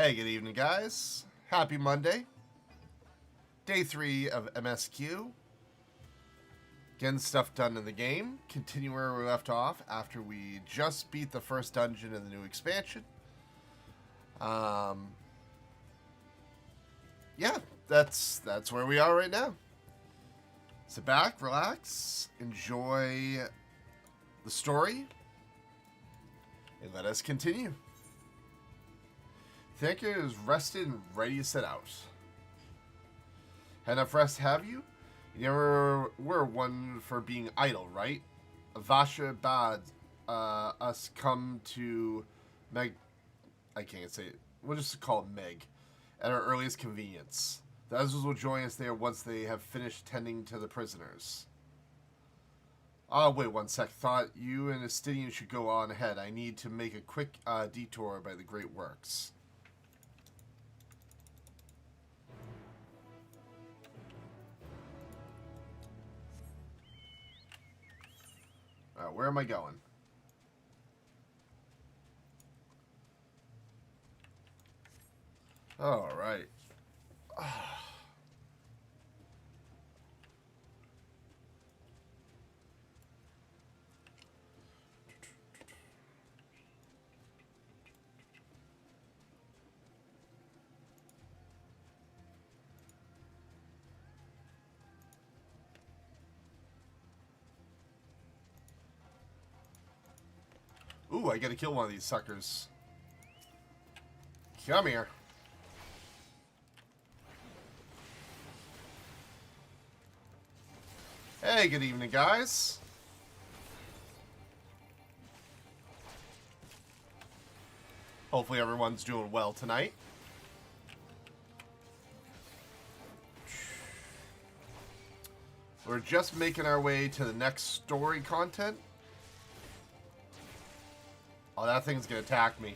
Hey, good evening, guys. Happy Monday. Day 3 of MSQ. Getting stuff done in the game. Continue where we left off after we just beat the first dungeon in the new expansion. Yeah, that's where we are right now. Sit back, relax, enjoy the story, and let us continue. Think you're rested and ready to set out. Had enough rest, have you? You never were one for being idle, right? Vasha bade us come to Meg... I can't say it. We'll just call it Meg. At our earliest convenience. The others will join us there once they have finished tending to the prisoners. Oh, wait one sec. Thought you and Astidian should go on ahead. I need to make a quick detour by the Great Works. Where am I going? All right. Ooh, I gotta kill one of these suckers. Come here. Hey, good evening, guys. Hopefully everyone's doing well tonight. We're just making our way to the next story content. Oh, that thing's gonna attack me.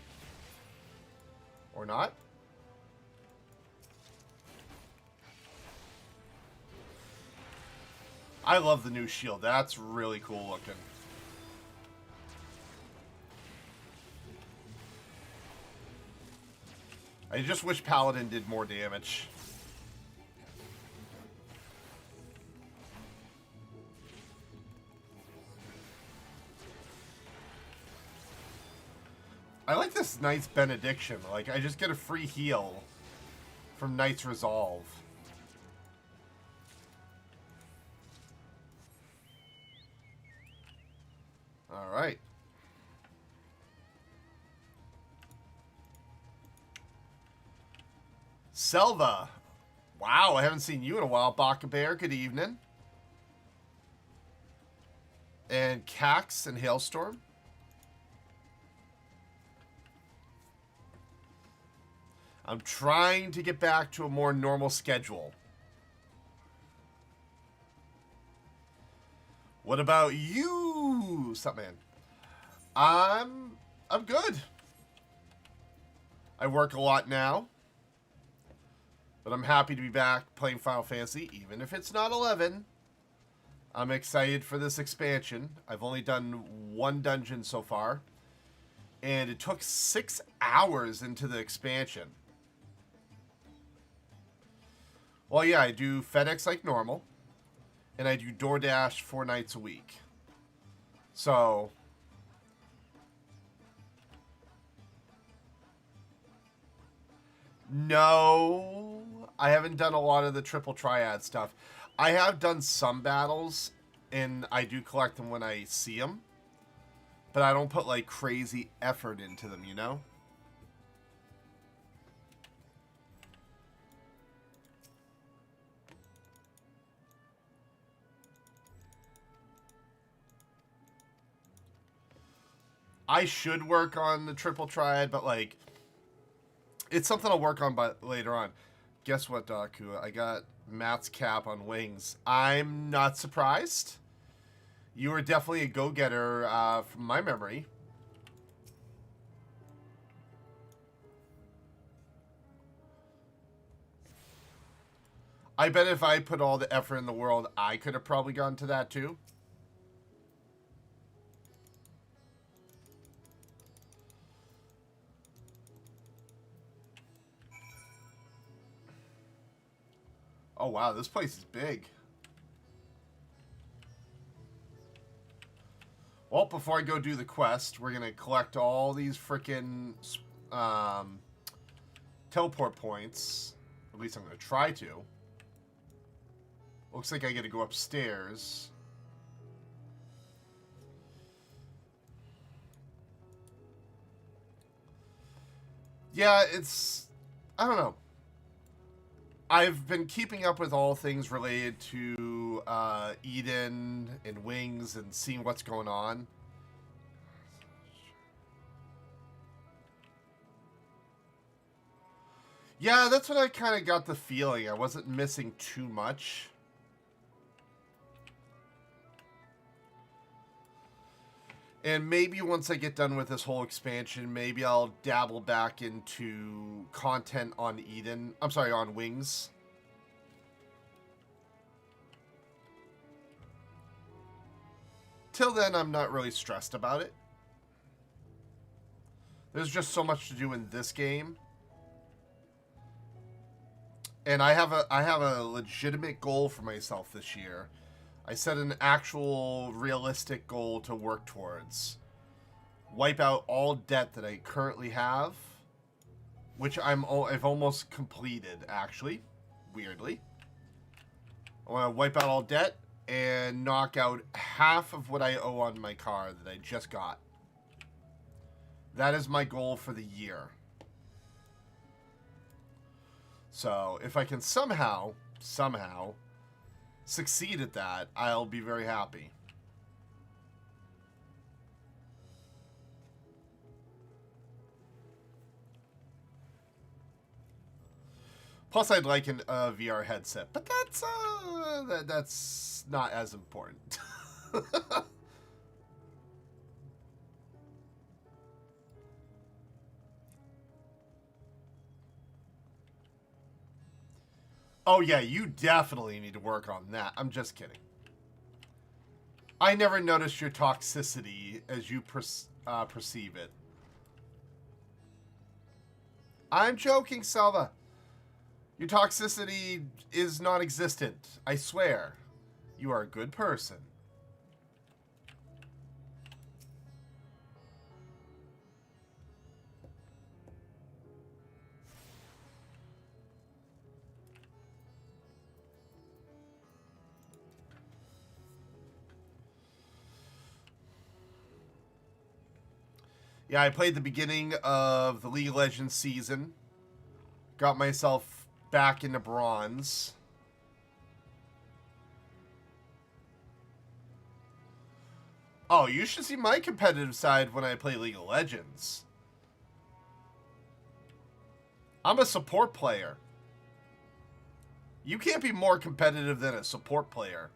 Or not? I love the new shield. That's really cool looking. I just wish Paladin did more damage. I like this Knight's Benediction. Like, I just get a free heal from Knight's Resolve. Alright. Selva. Wow, I haven't seen you in a while. Baka Bear, good evening. And Cax and Hailstorm. I'm trying to get back to a more normal schedule. What about you, Stuntman? I'm good. I work a lot now. But I'm happy to be back playing Final Fantasy, even if it's not 11. I'm excited for this expansion. I've only done one dungeon so far. And it took 6 hours into the expansion. Well, yeah, I do FedEx like normal. And I do DoorDash 4 nights a week. So... No, I haven't done a lot of the triple triad stuff. I have done some battles, and I do collect them when I see them. But I don't put, like, crazy effort into them, you know? I should work on the triple triad, but, like... It's something I'll work on later on. Guess what, Daku? I got Matt's cap on wings. I'm not surprised. You were definitely a go-getter from my memory. I bet if I put all the effort in the world, I could have probably gone to that too. Oh, wow, this place is big. Well, before I go do the quest, we're going to collect all these frickin' teleport points. At least I'm going to try to. Looks like I get to go upstairs. Yeah, it's... I don't know. I've been keeping up with all things related to Eden and Wings and seeing what's going on. Yeah, that's what I kind of got the feeling. I wasn't missing too much. And maybe once I get done with this whole expansion, maybe I'll dabble back into content on Eden. I'm sorry, on Wings. Till then, I'm not really stressed about it. There's just so much to do in this game. And I have a legitimate goal for myself this year. I set an actual realistic goal to work towards. Wipe out all debt that I currently have, which I've almost completed, actually, weirdly. I want to wipe out all debt and knock out half of what I owe on my car that I just got. That is my goal for the year. So, if I can somehow succeed at that, I'll be very happy. Plus, I'd like a VR headset, but that's not as important. Oh yeah, you definitely need to work on that. I'm just kidding. I never noticed your toxicity as you perceive it. I'm joking, Salva. Your toxicity is non-existent. I swear. You are a good person. Yeah, I played the beginning of the League of Legends season. Got myself back into bronze. Oh, you should see my competitive side when I play League of Legends. I'm a support player. You can't be more competitive than a support player.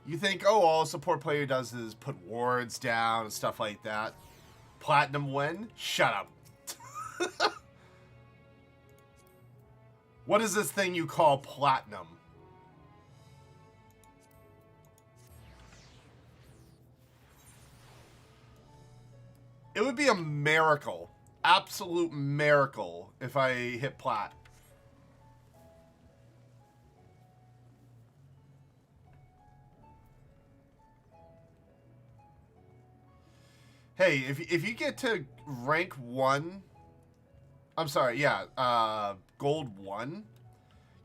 You think, oh, all a support player does is put wards down and stuff like that. Platinum win? Shut up. What is this thing you call platinum? It would be a miracle. Absolute miracle if I hit plat. Hey, if you get to rank 1, I'm sorry, yeah, gold 1,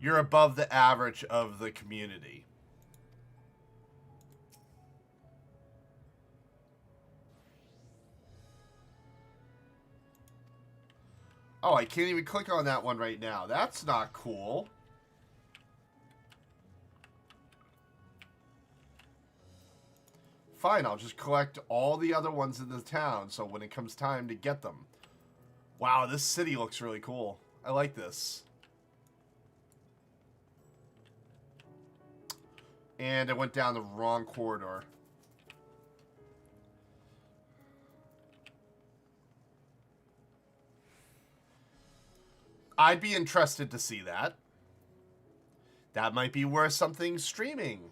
you're above the average of the community. Oh, I can't even click on that one right now. That's not cool. Fine, I'll just collect all the other ones in the town, so when it comes time to get them. Wow, this city looks really cool. I like this. And I went down the wrong corridor. I'd be interested to see that. That might be worth something streaming.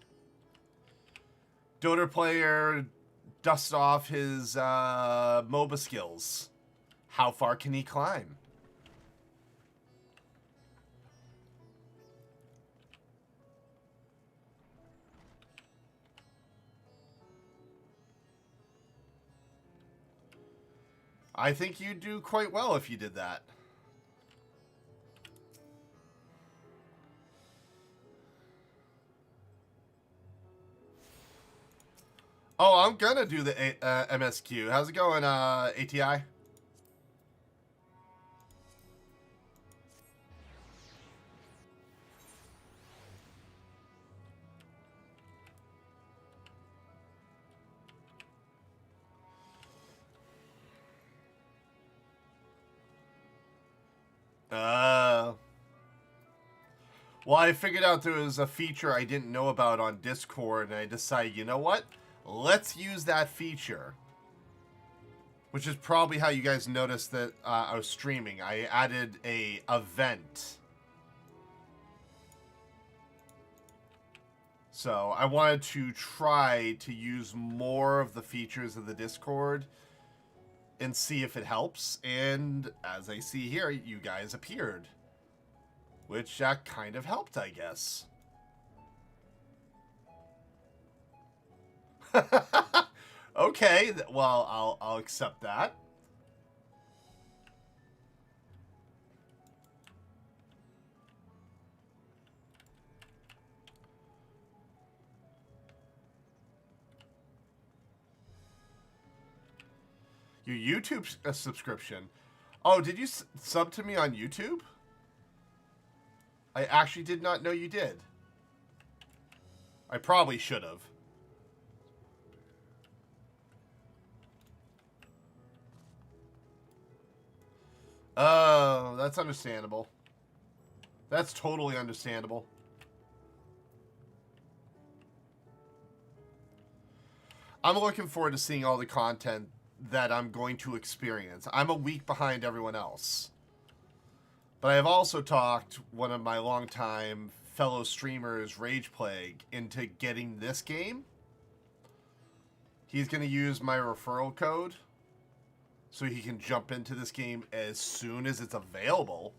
Dota player dusts off his MOBA skills. How far can he climb? I think you'd do quite well if you did that. Oh, I'm gonna do the MSQ. How's it going, ATI? Well, I figured out there was a feature I didn't know about on Discord, and I decided, you know what? Let's use that feature. Which is probably how you guys noticed that I was streaming. I added a event. So I wanted to try to use more of the features of the Discord and see if it helps. And as I see here, you guys appeared. Which kind of helped, I guess. Okay, well, I'll accept that. Your YouTube subscription. Oh, did you sub to me on YouTube? I actually did not know you did. I probably should have. Oh, that's understandable. That's totally understandable. I'm looking forward to seeing all the content that I'm going to experience. I'm a week behind everyone else. But I have also talked one of my longtime fellow streamers, Rage Plague, into getting this game. He's going to use my referral code so he can jump into this game as soon as it's available.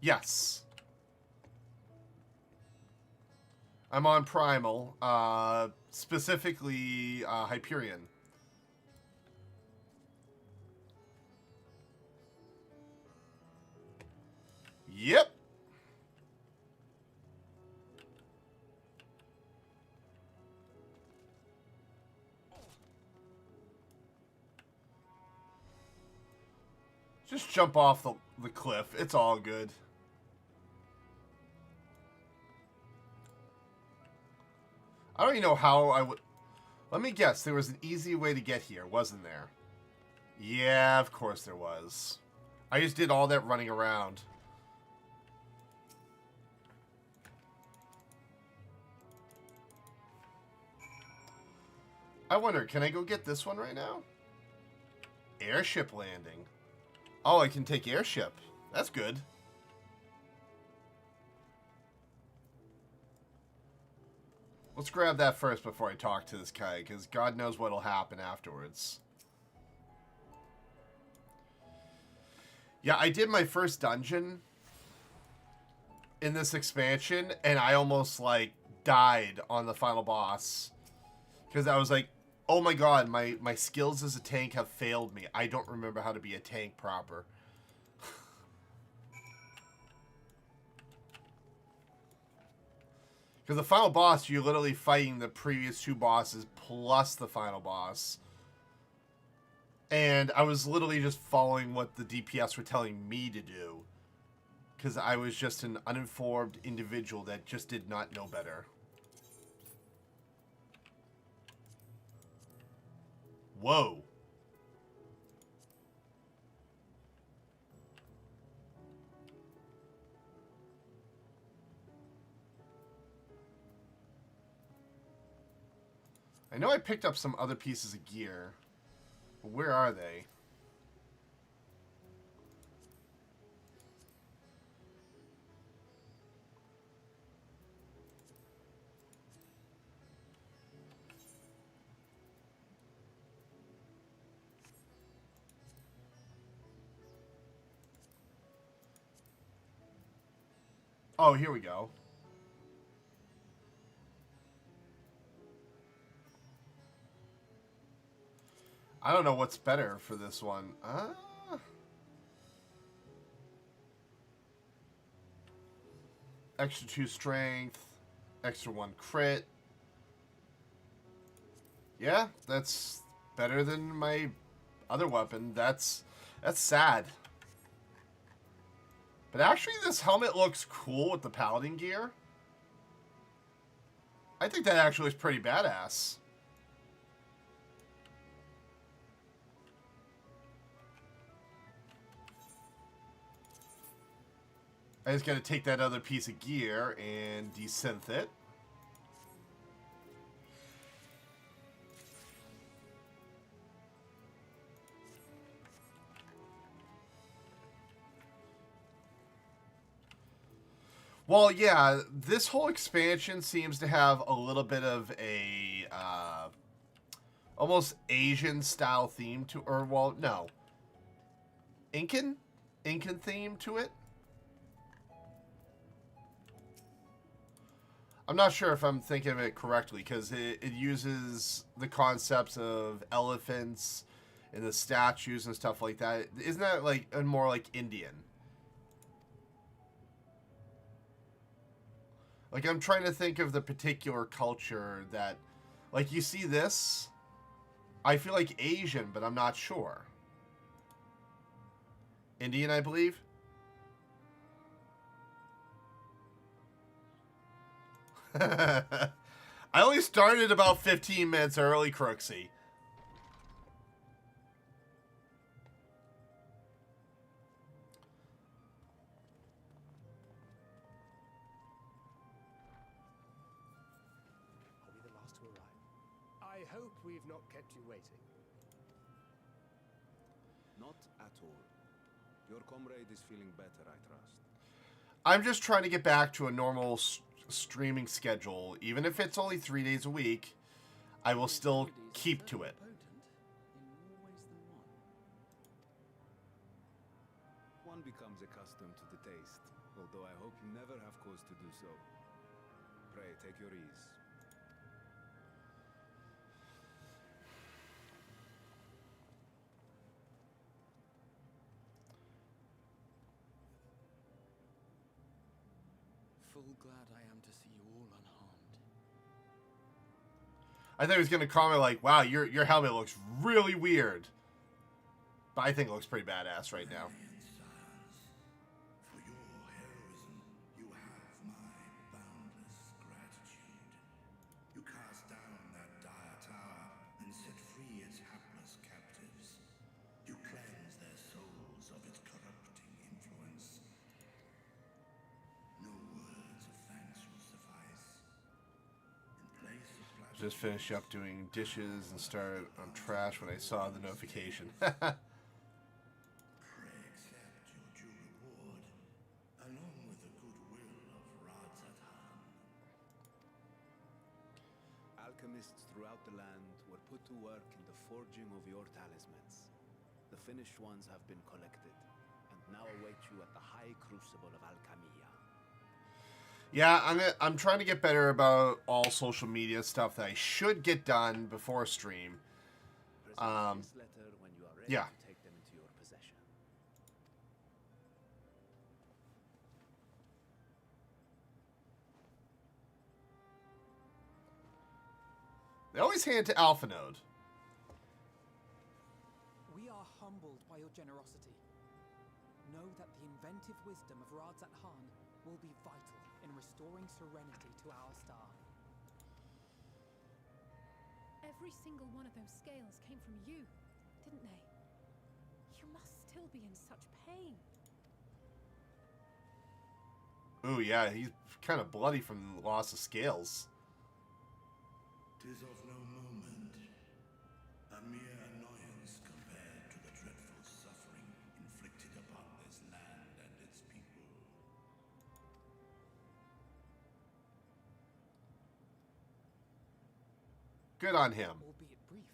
Yes. I'm on Primal, specifically Hyperion. Yep. Just jump off the cliff. It's all good. I don't even know how I would... Let me guess. There was an easy way to get here, wasn't there? Yeah, of course there was. I just did all that running around. I wonder, can I go get this one right now? Airship landing. Oh, I can take airship. That's good. Let's grab that first before I talk to this guy, because God knows what'll happen afterwards. Yeah, I did my first dungeon in this expansion, and I almost, like, died on the final boss. Because I was like, oh my god, my skills as a tank have failed me. I don't remember how to be a tank proper. Because the final boss, you're literally fighting the previous two bosses plus the final boss. And I was literally just following what the DPS were telling me to do. Because I was just an uninformed individual that just did not know better. Whoa. I know I picked up some other pieces of gear. But where are they? Oh, here we go. I don't know what's better for this one. Extra 2 strength, extra 1 crit. Yeah, that's better than my other weapon. That's sad. But actually, this helmet looks cool with the paladin gear. I think that actually is pretty badass. I just gotta take that other piece of gear and desynth it. Well, yeah, this whole expansion seems to have a little bit of a almost Asian style theme to, or well, no, Incan theme to it. I'm not sure if I'm thinking of it correctly because it uses the concepts of elephants and the statues and stuff like that. Isn't that like more like Indian? Like, I'm trying to think of the particular culture that, like, you see this, I feel like Asian, but I'm not sure. Indian, I believe? I only started about 15 minutes early, Crooksy. I hope we've not kept you waiting. Not at all. Your comrade is feeling better, I trust. I'm just trying to get back to a normal streaming schedule. Even if it's only 3 days a week, I will still keep to it. One becomes accustomed to the taste, although I hope you never have cause to do so. Pray, take your ease. Full glad I am to see you all unharmed. I thought he was going to comment like, wow, your helmet looks really weird. But I think it looks pretty badass right now. For your heroism, you have my boundless gratitude. You cast down that dire tower and set free its hapless captives. You cleanse their souls of its corrupting influence. No words of thanks will suffice. In place of Just finished up doing dishes and started on trash when I saw the notification. pray accept your due reward, along with the goodwill of Radzatan. Alchemists throughout the land were put to work in the forging of your talismans. The finished ones have been collected, and now await you at the high crucible of Alchemia. Yeah, I'm trying to get better about all social media stuff that I should get done before stream. Present this letter when you are ready yeah. to take them into your possession. They always hand to Alpha Node. We are humbled by your generosity. Know that the inventive wisdom of Radzat Han will be vital in restoring serenity to our star. Every single one of those scales came from you, didn't they? You must still be in such pain. Ooh, yeah, he's kind of bloody from the loss of scales. 'Tis of no moment, a mere annoyance compared to the dreadful suffering inflicted upon this land and its people. Good on him. Albeit brief,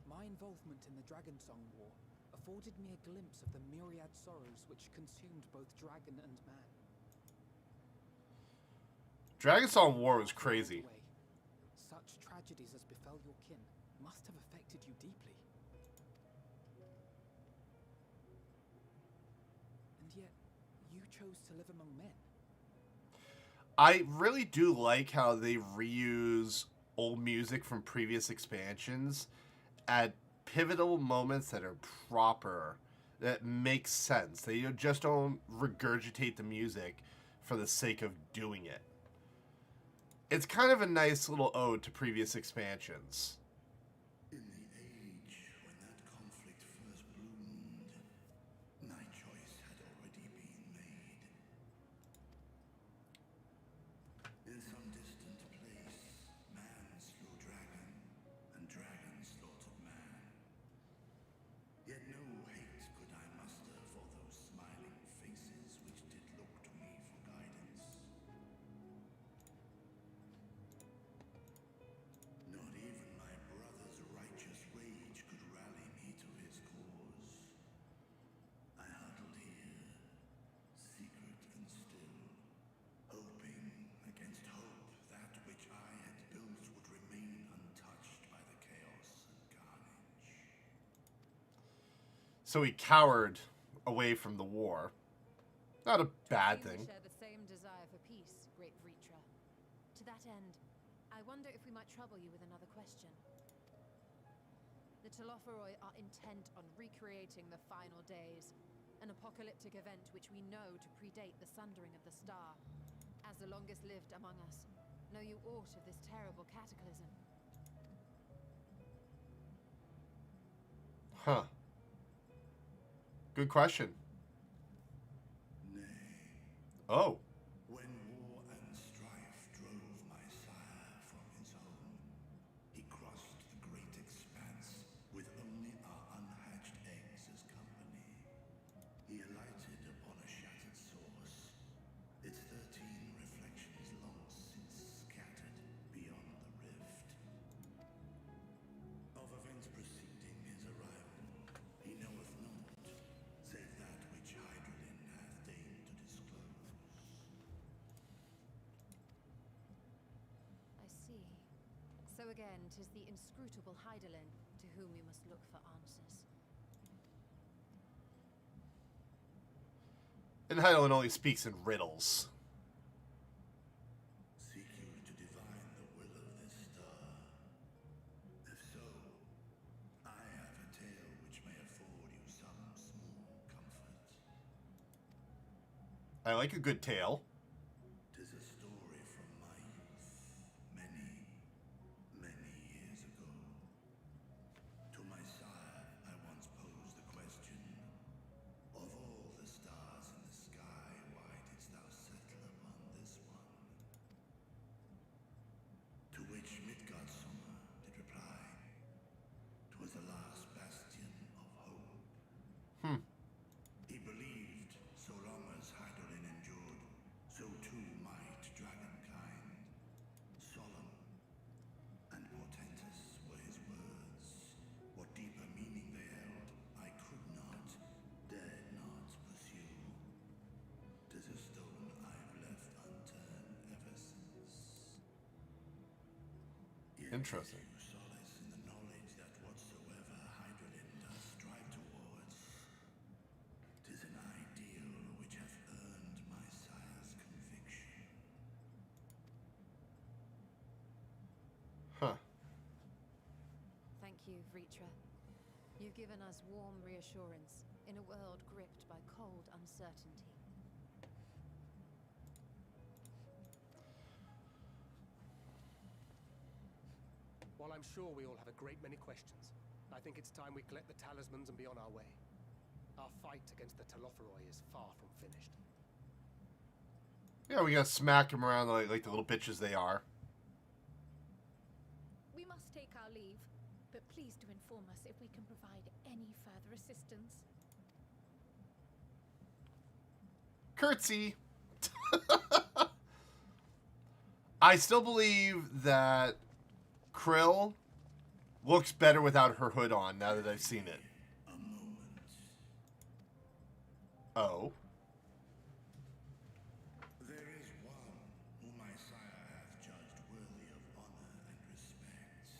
my involvement in the Dragonsong War afforded me a glimpse of the myriad sorrows which consumed both dragon and man. Dragonsong War was crazy. Such tragedies as befell your kin must have affected you deeply. you chose to live among men. I really do like how they reuse old music from previous expansions at pivotal moments that are proper, that make sense. They just don't regurgitate the music for the sake of doing it. It's kind of a nice little ode to previous expansions. In the age when that conflict first bloomed, my choice had already been made. In some distant place, man slew dragon, and dragon slaughtered man. Yet no hate could I muster for those smiling faces which did look to me for guidance. Not even my brother's righteous rage could rally me to his cause. I huddled here, secret and still, hoping against hope that which I had built would remain untouched by the chaos and carnage. So he cowered away from the war. Not a bad We thing. share the same desire for peace, great Vritra. To that end, I wonder if we might trouble you with another question. The Telophoroi are intent on recreating the final days, an apocalyptic event which we know to predate the sundering of the star. As the longest lived among us, know you aught of this terrible cataclysm? Huh. Good question. Nay, Oh. when war and strife drove my sire from his home, he crossed the great expanse with only our unhatched eggs as company. He alighted upon a shattered source, its 13 reflections long since scattered beyond the rift. Of events preceding his arrival, he knoweth not, save that which Hydralin hath deigned to disclose. I see. So again, 'tis the inscrutable Hydaelyn to whom we must look for answers. And Hydaelyn only speaks in riddles. Seek you to divine the will of this star? If so, I have a tale which may afford you some small comfort. I like a good tale. 'Tis a story from my youth, many, many years ago. To my sire, I once posed the question, of all the stars in the sky, why didst thou settle upon this one? To which Midgardsormr did reply, 'twas the last bastion of hope. He believed so long as Hydaelyn endured, so too might dragonkind. Solemn and portentous were his words. What deeper meaning they held, I could not, dared not pursue. 'Tis a stone I've left unturned ever since. Yet Interesting. give you solace in the knowledge that whatsoever Hydaelyn does strive towards, 'tis an ideal which hath earned my sire's conviction. Huh. Thank you, Vritra. You've given us warm reassurance in a world gripped by cold uncertainty. While I'm sure we all have a great many questions, I think it's time we collect the talismans and be on our way. Our fight against the Telophoroi is far from finished. Yeah, we gotta smack them around like the little bitches they are. We must take our leave, but please do inform us if we can provide any further assistance. Curtsy. I still believe that Krill looks better without her hood on now that I've seen it. A moment. Oh. There is one whom my sire hath judged worthy of honor and respect.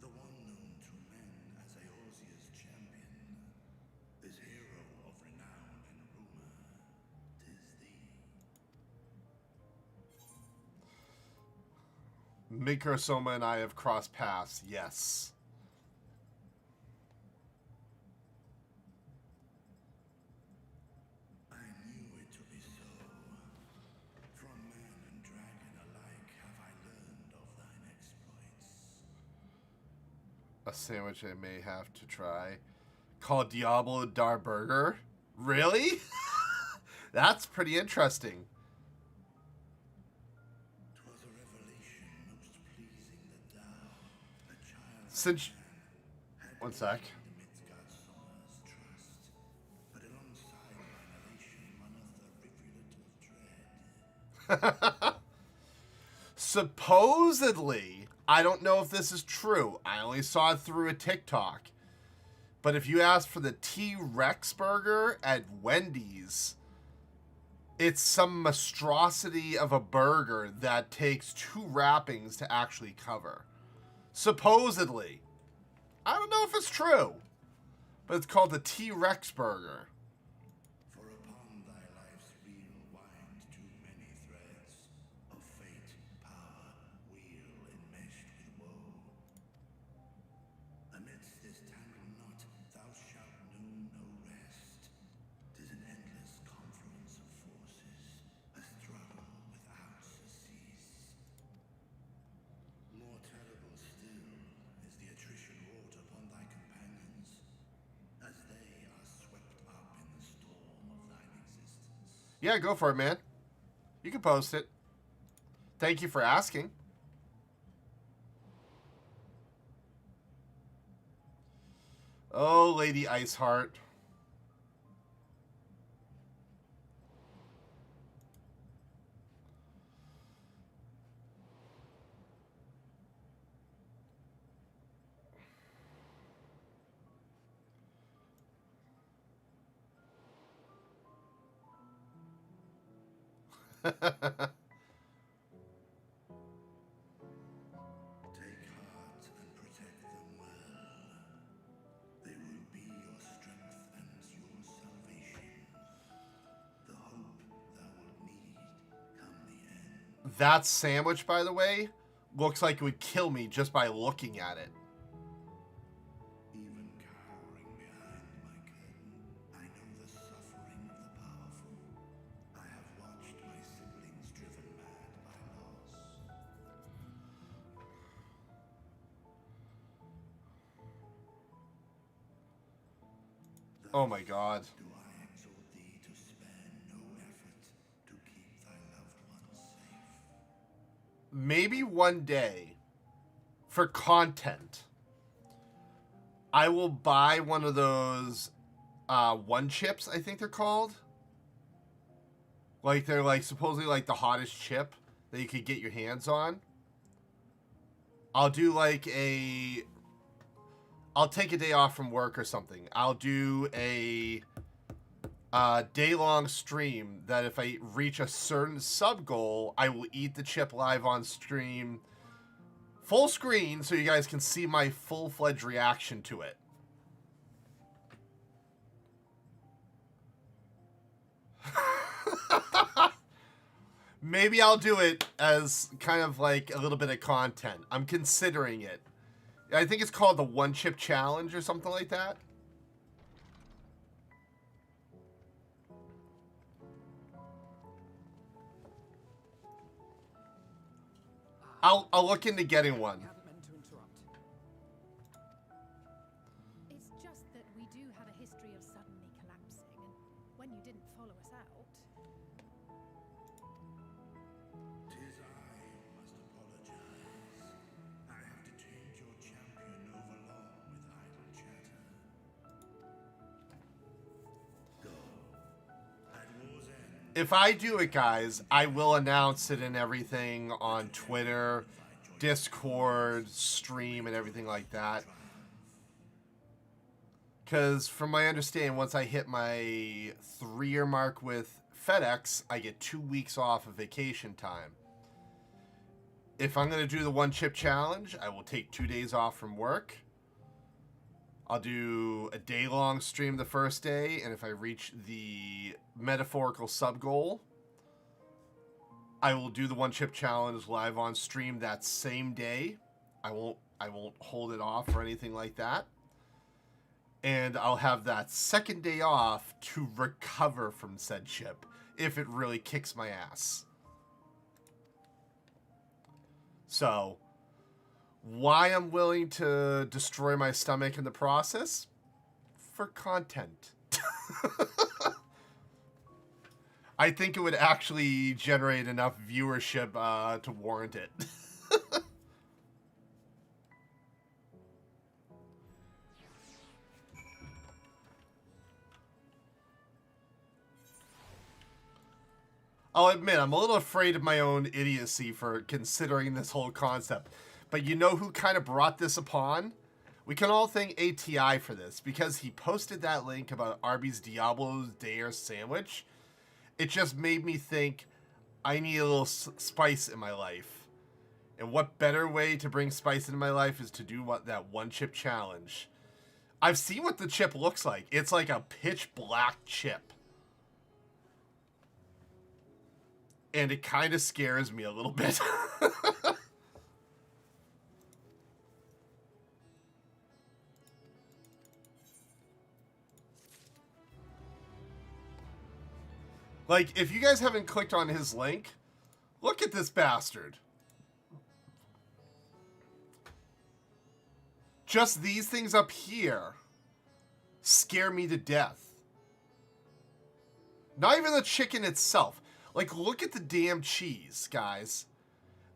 The one known to men as Eorzea's champion. This hero of renown and rumor. Mikrosoma and I have crossed paths. Yes. I knew it to be so. From man and dragon alike have I learned of thine exploits. A sandwich I may have to try. Called Diablo Dar Burger? Really? That's pretty interesting. 'Twas a revelation most pleasing that thou, a child Since... had One sec. amidst God's summer's trust, but alongside mine elation runneth a rivulet of dread. Supposedly, I don't know if this is true. I only saw it through a TikTok. But if you ask for the T-Rex burger at Wendy's, it's some monstrosity of a burger that takes 2 wrappings to actually cover. Supposedly. I don't know if it's true. But it's called the T-Rex burger. For upon thy life's wheel wind too many threads of fate, power, wheel enmeshed with woe. Amidst this tangled knot thou shalt know no rest. 'Tis an endless confluence of forces, a struggle without surcease. More terrible still is the attrition wrought upon thy companions, as they are swept up in the storm of thine existence. Yeah, go for it, man. You can post it. Thank you for asking. Oh, Lady Iceheart. Take heart and protect them well. They will be your strength and your salvation. The hope thou wilt need come the end. That sandwich, by the way, looks like it would kill me just by looking at it. Even cowering behind my curtain, I know the suffering of the powerful. I have watched my siblings driven mad by loss. Oh my god. Do I exhort thee to spare no effort to keep thy loved ones safe? Maybe one day, for content, I will buy one of those one chips, I think they're called. Like, they're like supposedly like the hottest chip that you could get your hands on. I'll do like I'll take a day off from work or something. I'll do a day-long stream that if I reach a certain sub goal, I will eat the chip live on stream, full screen, so you guys can see my full-fledged reaction to it. Maybe I'll do it as kind of like a little bit of content. I'm considering it. I think it's called the One Chip Challenge or something like that. I'll look into getting one. We hadn't meant to interrupt. It's just that we do have a history of suddenly collapsing, and when you didn't follow us out. 'Tis I must apologize. I have detained your champion overlong with idle chatter. Go. At war's end, If I do it, guys, I will announce it and everything on Twitter, Discord, stream, and everything like that. Because from my understanding, once I hit my 3-year mark with FedEx, I get 2 weeks off of vacation time. If I'm going to do the One Chip Challenge, I will take 2 days off from work. I'll do a day-long stream the first day, and if I reach the metaphorical sub goal, I will do the one chip challenge live on stream that same day. I won't hold it off or anything like that. And I'll have that second day off to recover from said chip if it really kicks my ass. So, why I'm willing to destroy my stomach in the process? For content. I think it would actually generate enough viewership to warrant it. I'll admit, I'm a little afraid of my own idiocy for considering this whole concept. But you know who kind of brought this upon? We can all thank ATI for this, because he posted that link about Arby's Diablo's Dare sandwich. It just made me think, I need a little spice in my life. And what better way to bring spice into my life is to do that one chip challenge. I've seen what the chip looks like. It's like a pitch black chip. And it kind of scares me a little bit. Like, if you guys haven't clicked on his link, look at this bastard. Just these things up here scare me to death. Not even the chicken itself. Like, look at the damn cheese, guys.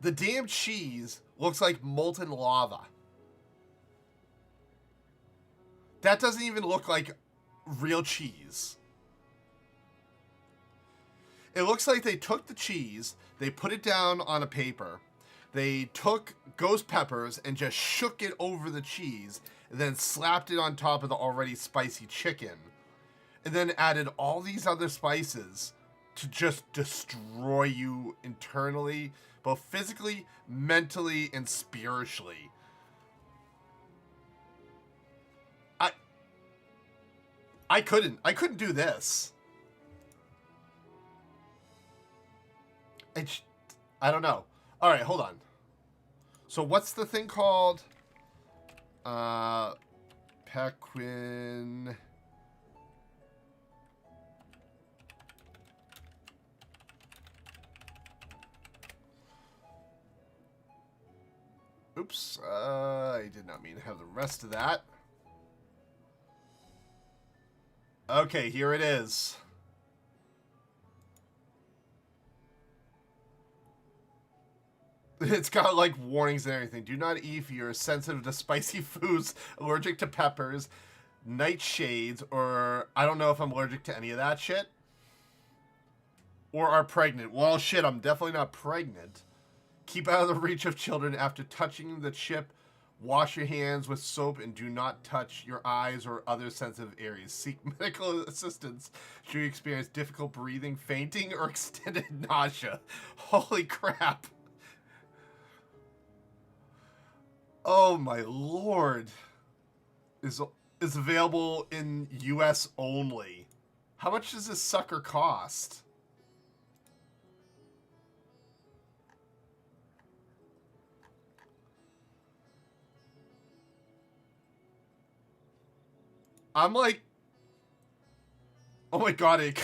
The damn cheese looks like molten lava. That doesn't even look like real cheese. It looks like they took the cheese, they put it down on a paper, they took ghost peppers and just shook it over the cheese, and then slapped it on top of the already spicy chicken, and then added all these other spices to just destroy you internally, both physically, mentally, and spiritually. I couldn't do this. I don't know. All right, hold on. So what's the thing called? Pequin. Oops, I did not mean to have the rest of that. Okay, here it is. It's got like warnings and everything. Do not eat if you're sensitive to spicy foods, allergic to peppers, nightshades, or I don't know if I'm allergic to any of that shit. Or are pregnant. Well, shit, I'm definitely not pregnant. Keep out of the reach of children after touching the chip. Wash your hands with soap and do not touch your eyes or other sensitive areas. Seek medical assistance should you experience difficult breathing, fainting, or extended nausea. Holy crap. Oh my lord. Is available in US only. How much does this sucker cost? I'm like, oh my god, it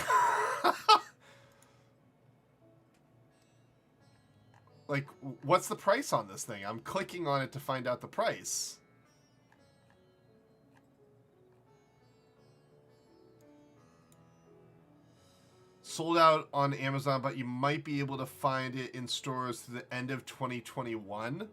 like, what's the price on this thing? I'm clicking on it to find out the price. Sold out on Amazon, but you might be able to find it in stores to the end of 2021.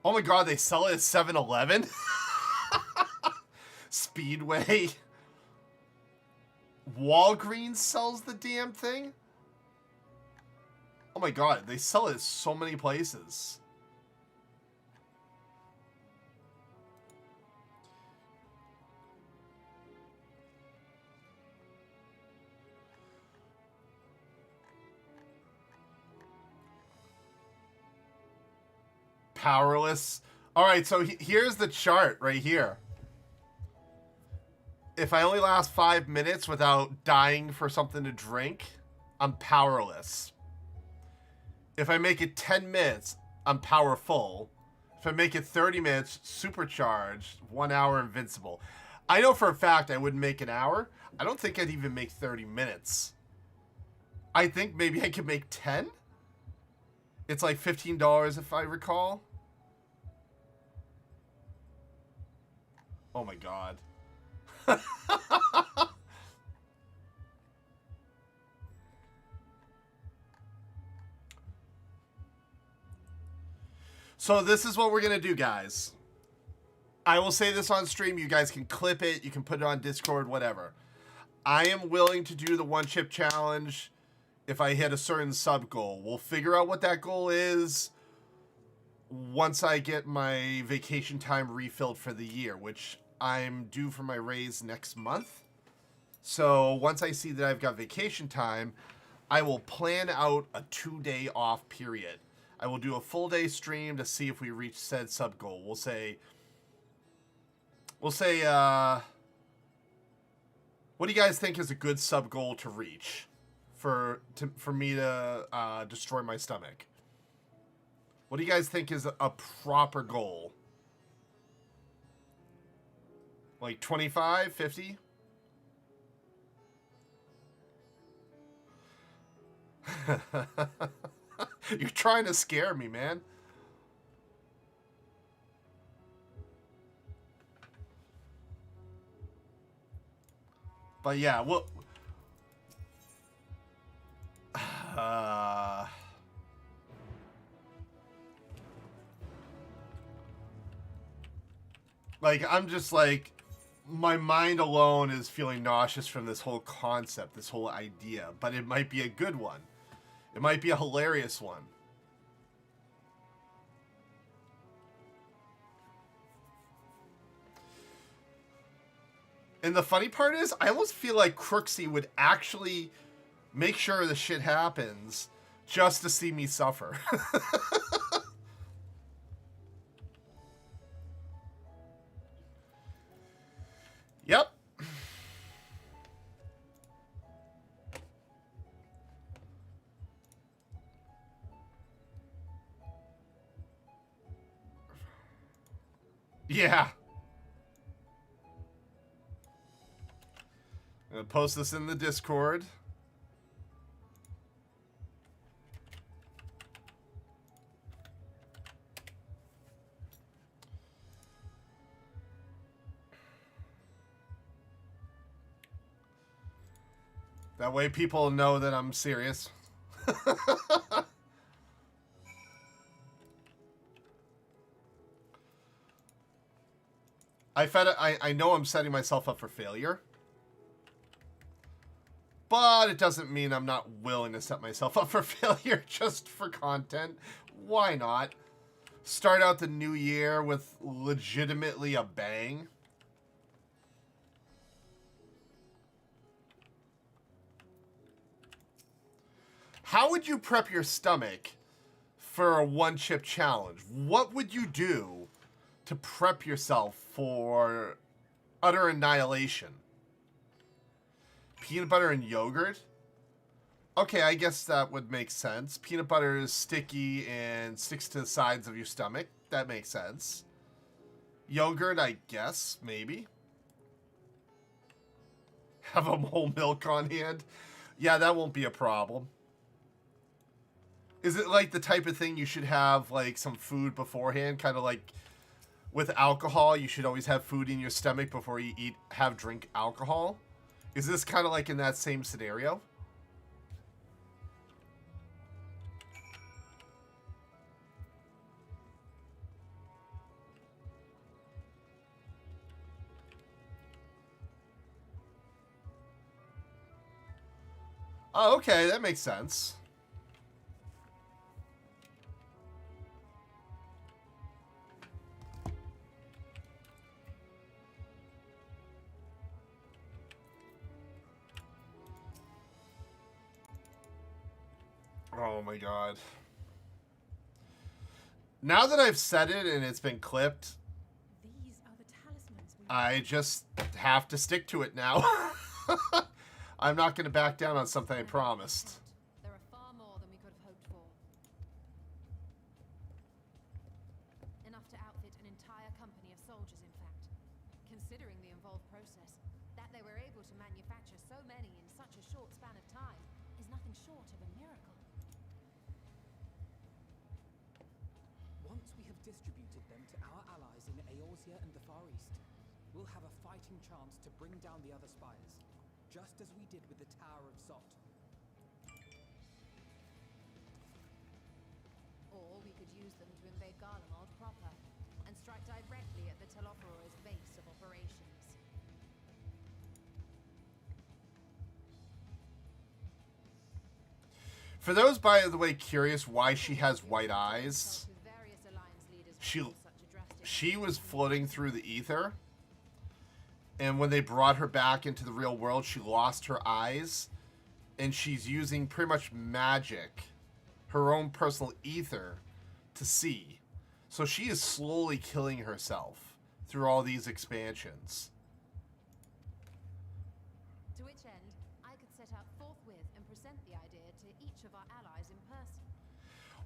Oh my god, they sell it at 7-Eleven? Speedway. Walgreens sells the damn thing? Oh my god, they sell it at so many places. Powerless. All right, so here's the chart right here. If I only last 5 minutes without dying for something to drink, I'm powerless. If I make it 10 minutes, I'm powerful. If I make it 30 minutes, supercharged, 1 hour invincible. I know for a fact I wouldn't make an hour. I don't think I'd even make 30 minutes. I think maybe I could make 10. It's like $15 if I recall. Oh my god. So this is what we're going to do, guys. I will say this on stream. You guys can clip it. You can put it on Discord, whatever. I am willing to do the one chip challenge if I hit a certain sub goal. We'll figure out what that goal is once I get my vacation time refilled for the year, which I'm due for my raise next month. So once I see that I've got vacation time, I will plan out a 2-day off period. I will do a full day stream to see if we reach said sub goal. We'll say, what do you guys think is a good sub goal to reach for me to destroy my stomach? What do you guys think is a proper goal? Like 25, 50? You're trying to scare me, man. But yeah, well, like I'm just like, my mind alone is feeling nauseous from this whole concept, this whole idea. But it might be a good one. It might be a hilarious one. And the funny part is, I almost feel like Crooksy would actually make sure the shit happens just to see me suffer. Yep. Yeah. I'm gonna post this in the Discord. That way people know that I'm serious. I know I'm setting myself up for failure. But it doesn't mean I'm not willing to set myself up for failure just for content. Why not? Start out the new year with legitimately a bang. How would you prep your stomach for a one-chip challenge? What would you do to prep yourself for utter annihilation? Peanut butter and yogurt? Okay, I guess that would make sense. Peanut butter is sticky and sticks to the sides of your stomach. That makes sense. Yogurt, I guess, maybe. Have a whole milk on hand? Yeah, that won't be a problem. Is it like the type of thing you should have like some food beforehand? Kind of like with alcohol, you should always have food in your stomach before you drink alcohol? Is this kind of like in that same scenario? Oh, okay, that makes sense. Oh my god. Now that I've said it and it's been clipped, These are the talismans we I just have to stick to it now. I'm not going to back down on something I promised. There are far more than we could have hoped for. Enough to outfit an entire company of soldiers, in fact. Considering the involved process, that they were able to manufacture so many in such a short span of time is nothing short of a miracle. Once we have distributed them to our allies in Eorzea and the Far East, we'll have a fighting chance to bring down the other spires, just as we did with the Tower of Zot. Or we could use them to invade Garlemald proper, and strike directly at the Telophoroid's base of operations. For those, by the way, curious why she has white eyes, With various alliance leaders she before such a drastic she was floating through the ether, and when they brought her back into the real world, she lost her eyes, and she's using pretty much magic, her own personal ether, to see. So she is slowly killing herself through all these expansions. To which end, I could set out forthwith and present the idea to each of our allies in person.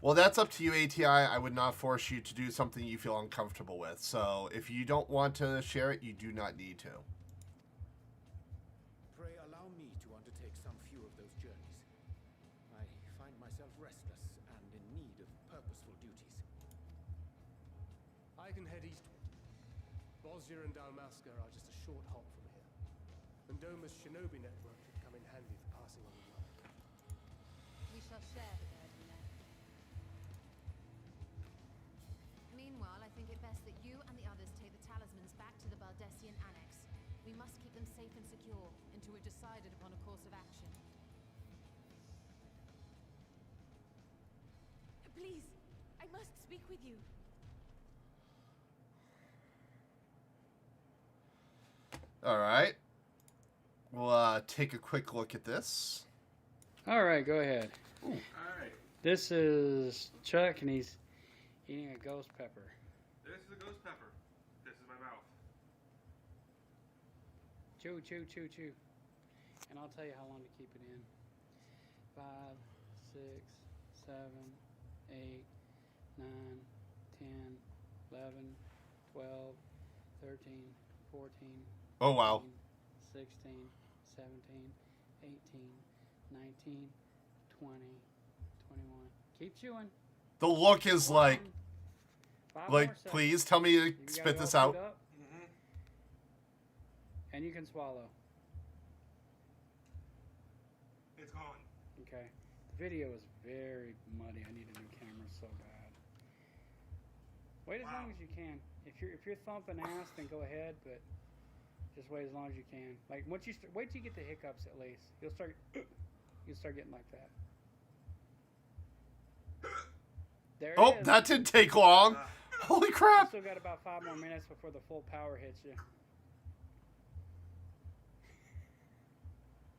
Well, that's up to you, ATI. I would not force you to do something you feel uncomfortable with. So if you don't want to share it, you do not need to. Pray allow me to undertake some few of those journeys. I find myself restless and in need of purposeful duties. I can head eastward. Bosnia and Dalmasca are just a short hop from here. And Doma's shinobi network should come in handy for passing on the word. We shall share the burden then. Meanwhile, I think it best that you and the others take the talismans back to the Baldessian Annex. We must keep them safe and secure until we've decided upon a course of action. Please, I must speak with you. All right. We'll take a quick look at this. All right, go ahead. Ooh. Alright, This is Chuck, and he's eating a ghost pepper. this is a ghost pepper. This is my mouth. Chew, chew, chew, chew. And I'll tell you how long to keep it in. 5, 6, 7, 8, 9, 10, 11, 12, 13, 14, Oh, wow. 16, 17, 18, 19, 20, 21. Keep chewing. The look is like, 5 more seconds. please tell me to You got it spit all this chewed out. up, and you can swallow. It's gone. Okay. The video is very muddy. I need a new camera so bad. Wait as long as you can. If you're thumping ass, then go ahead, but just wait as long as you can. Like once you wait till you get the hiccups at least. You'll start getting like that. There Oh, it is. that didn't take long. Holy You crap. still got about 5 more minutes before the full power hits you.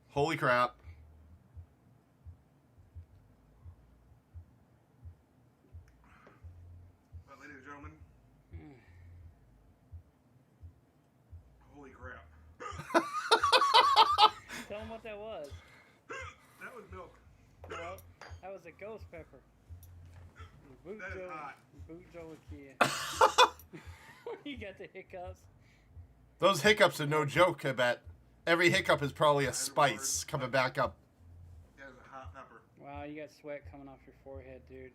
Holy crap. But ladies and gentlemen, holy crap. Tell them what that was. That was milk. Well, that was a ghost pepper. Boot That is Joe, hot. Boot Joe kid. You got the hiccups. Those hiccups are no joke, I bet. Every hiccup is probably a spice coming back up. That is a hot pepper. Wow, you got sweat coming off your forehead, dude.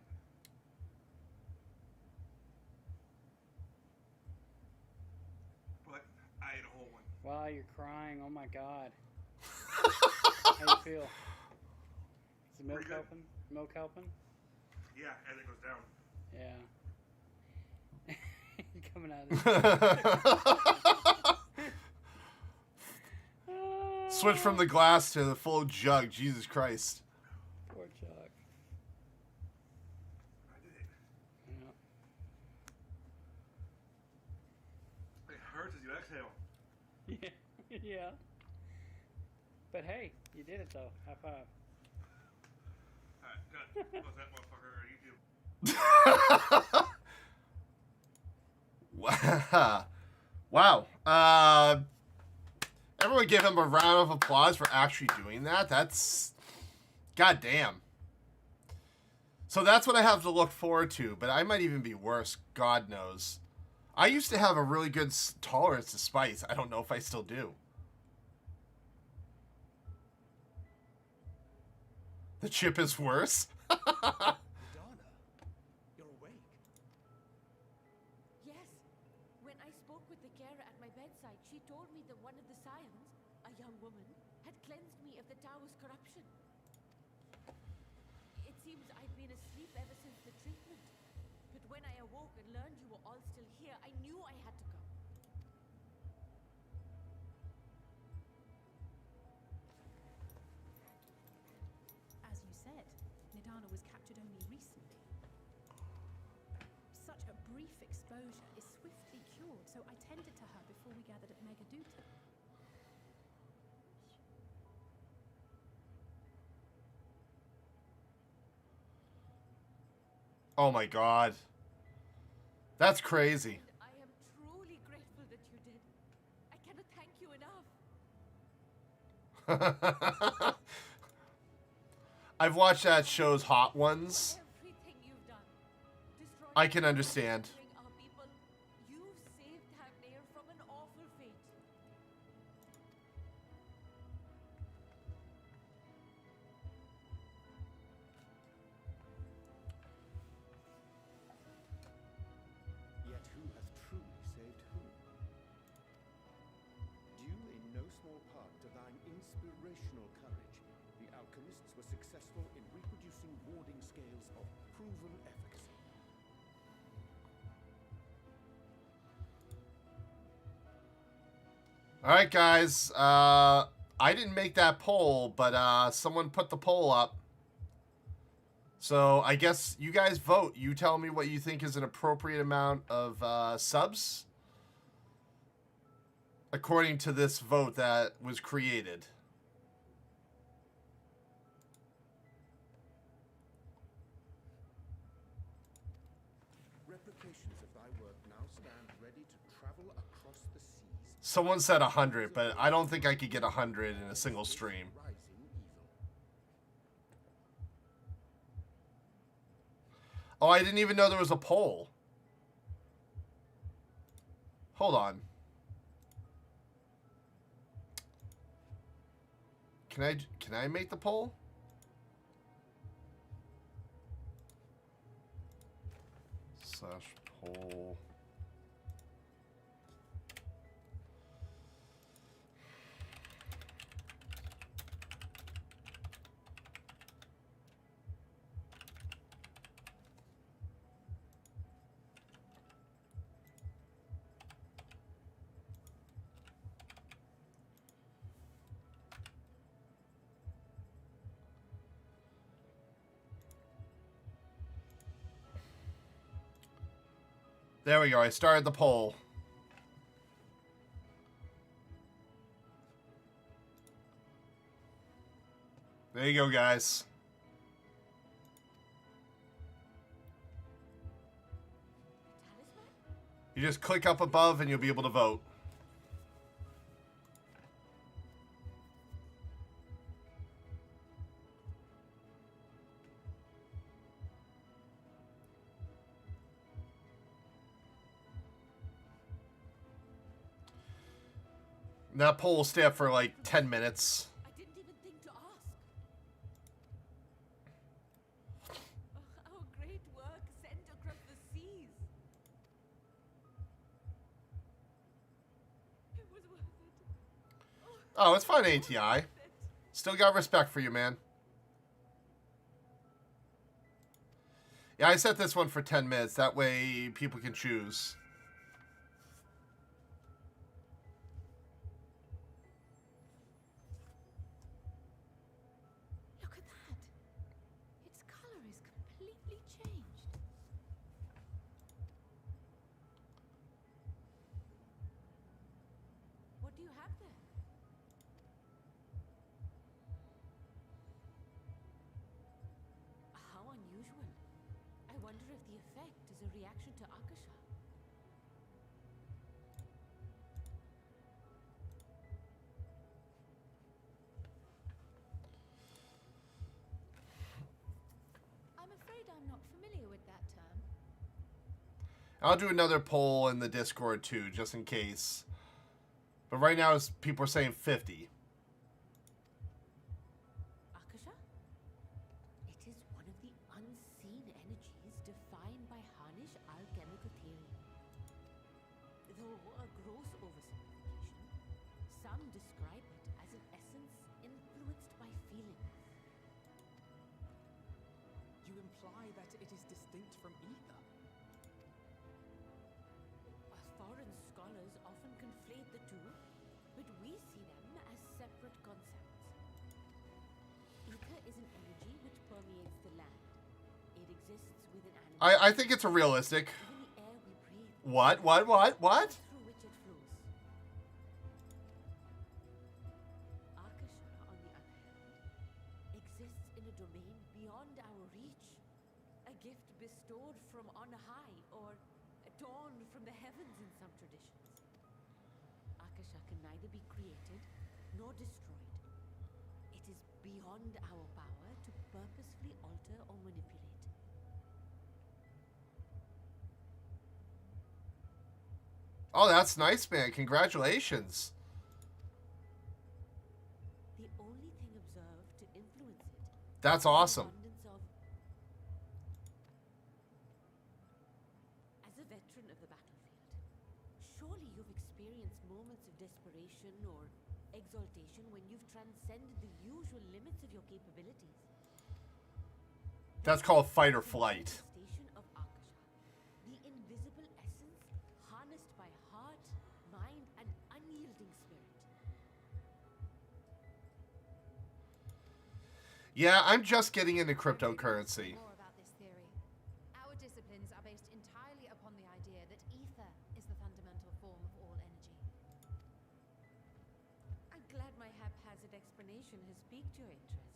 But I ate a whole one. Wow, you're crying. Oh my god. How you feel? Is the milk Pretty good. helping? Milk helping? Yeah, as it goes down. Yeah. Coming out of this. Switch from the glass to the full jug. Jesus Christ. Poor Chuck. I did it. Yeah. It hurts as you exhale. Yeah. Yeah. But hey, you did it though. High five. Alright, good. Close that motherfucker on YouTube. Wow. Everyone give him a round of applause for actually doing that. That's... goddamn. So that's what I have to look forward to, but I might even be worse. God knows. I used to have a really good tolerance to spice. I don't know if I still do. The chip is worse? Madonna, you're awake. Yes. When I spoke with the carer at my bedside, she told me that one of the scions, a young woman, had cleansed me of the tower's corruption. It seems I've been asleep ever since the treatment. But when I awoke and learned you were all still here, I knew I had to come. As you said, Nidana was captured only recently. Such a brief exposure is swiftly cured, so I tended to her before we gathered at Megaduta. Oh my god. That's crazy. And I am truly grateful that you did. I cannot thank you enough. I've watched that show's Hot Ones. Everything you've done. Destroying I can understand. our people. You've saved Thavnair from an awful fate. Yet who hath truly saved whom? Due in no small part to thine inspirational courage, the alchemists were successful in reproducing warding scales of proven efficacy. Alright, guys. I didn't make that poll, but someone put the poll up. So I guess you guys vote. You tell me what you think is an appropriate amount of subs according to this vote that was created. Replications of thy work now stand ready to travel across the seas. Someone said 100, but I don't think I could get 100 in a single stream. Rising evil. Oh, I didn't even know there was a poll. Hold on. Can I make the poll? Slash poll. There we go. I started the poll. There you go, guys. Talisman? You just click up above and you'll be able to vote. That poll will stay up for like 10 minutes. I didn't even think to ask. Our great work sent across the seas. It was worth it. Oh, it's fine, ATI. Still got respect for you, man. Yeah, I set this one for 10 minutes. That way people can choose. Look at that. Its color is completely changed. What do you have there? How unusual. I wonder if the effect is a reaction to Akasha. I'll do another poll in the Discord too, just in case. But right now, people are saying 50. Akasha? It is one of the unseen energies defined by Harnish alchemical theory. Though a gross oversimplification, some describe it as an essence influenced by feelings. You imply that it is distinct from ether. Foreign scholars often conflate the two, but we see them as separate concepts. Ether is an energy which permeates the land. It exists within animals. I think it's a realistic. Even the air we breathe. What? Through which it flows. Akasha, on the other hand, exists in a domain beyond our reach. A gift bestowed from on high, or torn from the heavens in some traditions. Akasha can neither be created nor destroyed. It is beyond our power to purposefully alter or manipulate. Oh, that's nice, man. Congratulations. The only thing observed to influence it. That's awesome. Abundance of. As a veteran of the battlefield, surely you've experienced moments of desperation or exaltation when you've transcended the usual limits of your capabilities. That's called fight or flight. Station of Akasha, the invisible essence harnessed by heart, mind, and unyielding spirit. Yeah, I'm just getting into cryptocurrency. More about this theory. Our disciplines are based entirely upon the idea that ether is the fundamental form of all energy. I'm glad my haphazard explanation has piqued your interest.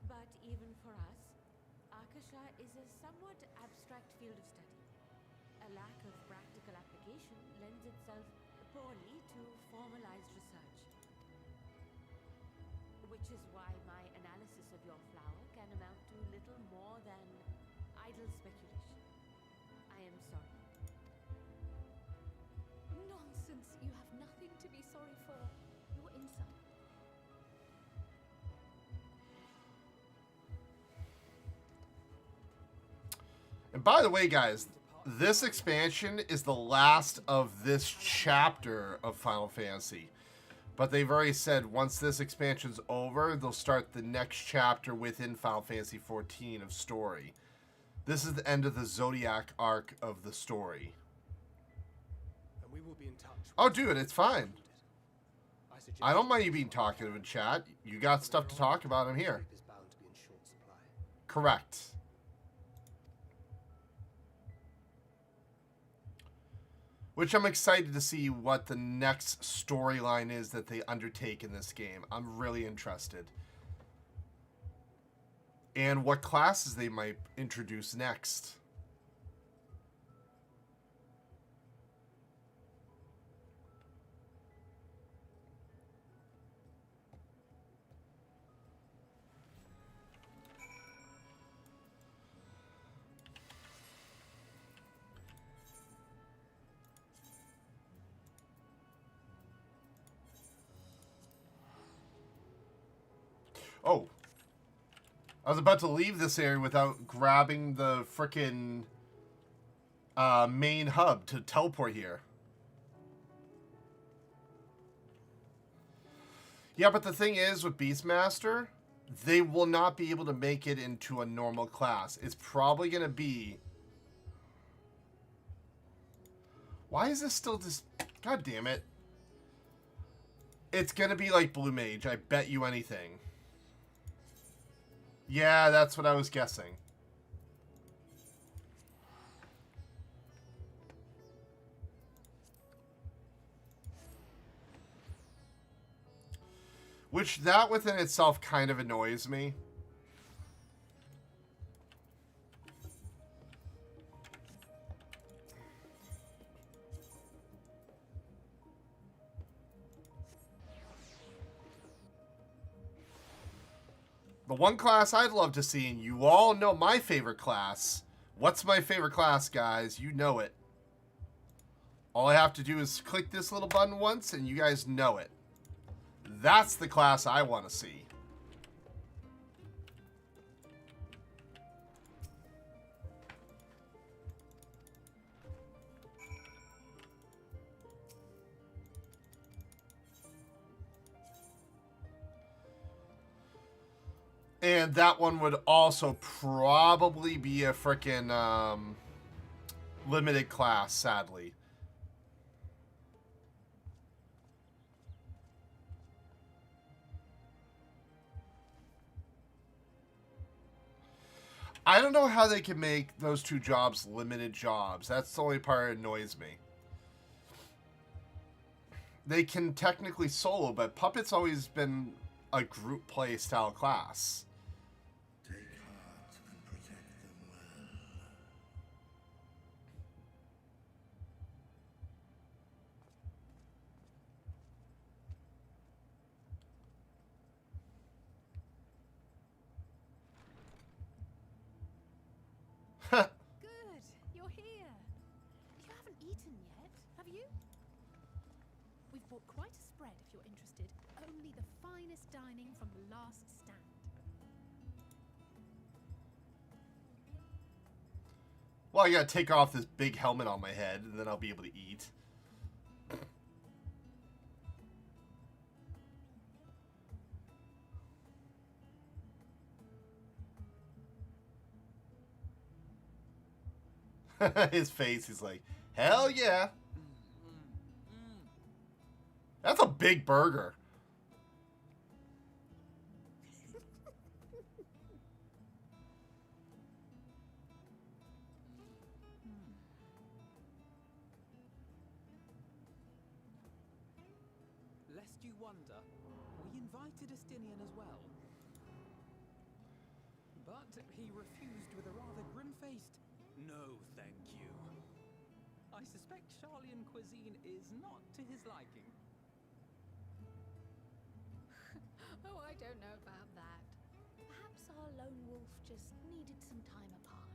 But even for us, Akasha is a somewhat abstract field of study. A lack of practical application lends itself poorly to formalized research. Which is why my analysis of your flower can amount to little more than idle speculation. I am sorry. Nonsense. You have nothing to be sorry for. Your insight. And by the way, guys, this expansion is the last of this chapter of Final Fantasy. But they've already said once this expansion's over, they'll start the next chapter within Final Fantasy XIV of story. This is the end of the Zodiac arc of the story. And we will be in touch. Oh, dude, it's fine. suggest I don't mind you being talkative in chat. You got stuff to talk about, I'm here. Is bound to be in short supply. Correct. Which I'm excited to see what the next storyline is that they undertake in this game. I'm really interested. And what classes they might introduce next. Oh. I was about to leave this area without grabbing the frickin' main hub to teleport here. Yeah, but the thing is, with Beastmaster, they will not be able to make it into a normal class. It's probably going to be... Why is this still just... God damn it. It's going to be like Blue Mage, I bet you anything. Yeah, that's what I was guessing. Which, that within itself kind of annoys me. The one class I'd love to see, and you all know my favorite class, What's my favorite class, guys? You know it. All I have to do is click this little button once, and you guys know it. That's the class I want to see. And that one would also probably be a frickin' limited class, sadly. I don't know how they can make those two jobs limited jobs. That's the only part that annoys me. They can technically solo, but Puppet's always been a group play style class. Take heart and protect them well. Good, you're here. You haven't eaten yet, have you? We've bought quite a spread if you're interested. Only the finest dining from the last stand. Well, I gotta take off this big helmet on my head, and then I'll be able to eat. His face, he's like, hell yeah. That's a big burger. Lest you wonder, we invited Estinian as well. But he refused with a rather grim-faced, "No, thank you." I suspect Charlian cuisine is not to his liking. Oh, I don't know about that. Perhaps our lone wolf just needed some time apart.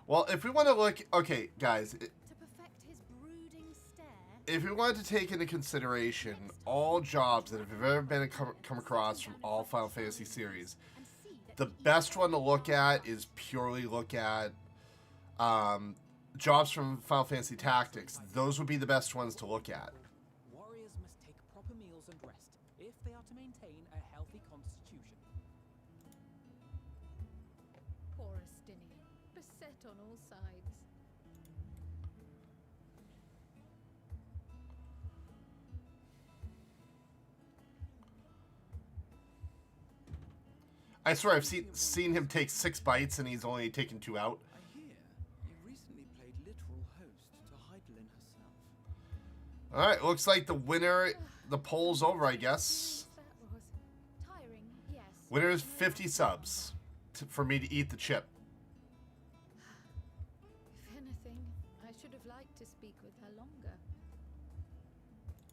Well, if we want to look... Okay, guys. To perfect his brooding stare. If we wanted to take into consideration all jobs that have ever been come across from all Final Fantasy series, the best one to look at is purely look at jobs from Final Fantasy Tactics. Those would be the best ones to look at. Warriors must take proper meals and rest if they are to maintain a healthy constitution. Poor Estinian, beset on all sides. I swear I've seen him take 6 bites and he's only taken 2 out. I hear you recently played literal host to Heidelin herself. Alright, looks like the winner, the poll's over, I guess. That was tiring, yes. Winner is 50 subs for me to eat the chip. If anything, I should have liked to speak with her longer.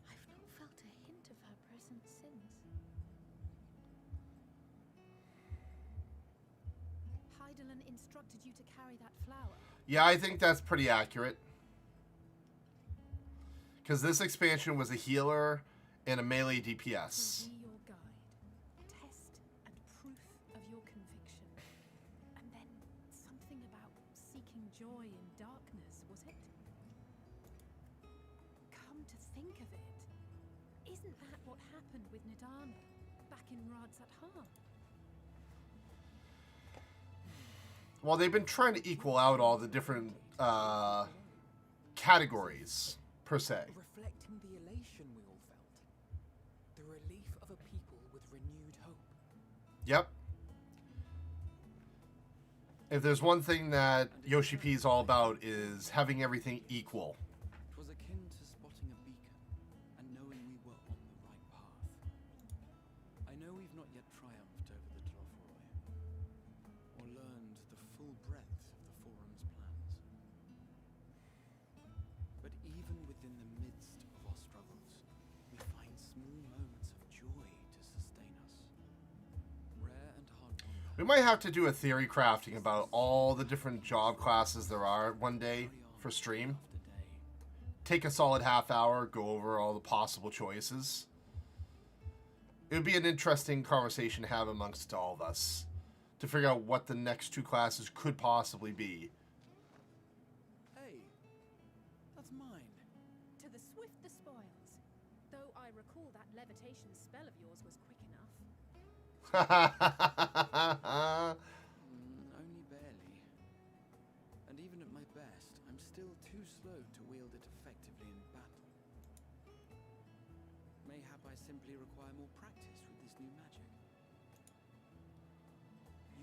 I've not felt a hint of her presence since. Heidelin instructed you to carry that flower. Yeah, I think that's pretty accurate. Because this expansion was a healer and a melee DPS. Will be your guide, test and proof of your conviction. And then something about seeking joy in darkness, was it? Come to think of it, isn't that what happened with Nidana back in Rad's at Heart? Well, they've been trying to equal out all the different categories, per se. Reflecting the elation we all felt. The relief of a people with renewed hope. Yep. If there's one thing that Yoshi P is all about is having everything equal. It was akin to spotting a beacon and knowing we were on the right path. I know we've not yet triumphed over the Telofroi, or learned the full breadth of the Forum's plans. But even within the midst of our struggles, we find small moments of joy to sustain us. Rare and hard won, We might have to do a theory crafting about all the different job classes there are one day for stream. Take a solid half hour, go over all the possible choices. It would be an interesting conversation to have amongst all of us to figure out what the next two classes could possibly be. Hey, that's mine. To the swift the spoils. Though I recall that levitation spell of yours was quick enough. Only barely. And even at my best, I'm still too slow to wield it effectively in battle. Mayhap I simply require more practice with this new magic.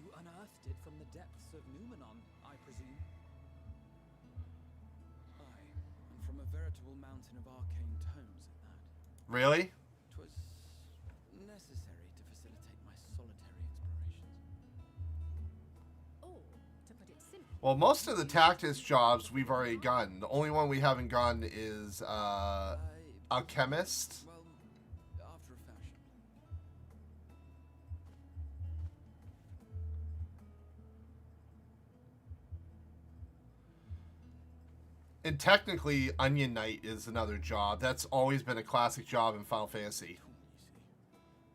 You unearthed it from the depths of Numenon, I presume. Aye, and from a veritable mountain of arcane tomes at that. Really? 'Twas necessary to facilitate my solitary explorations. Or, to put it simply, Well, most of the tactics jobs we've already gotten. The only one we haven't gotten is alchemist. Well, after a fashion. And technically, Onion Knight is another job. That's always been a classic job in Final Fantasy. Tall, you see.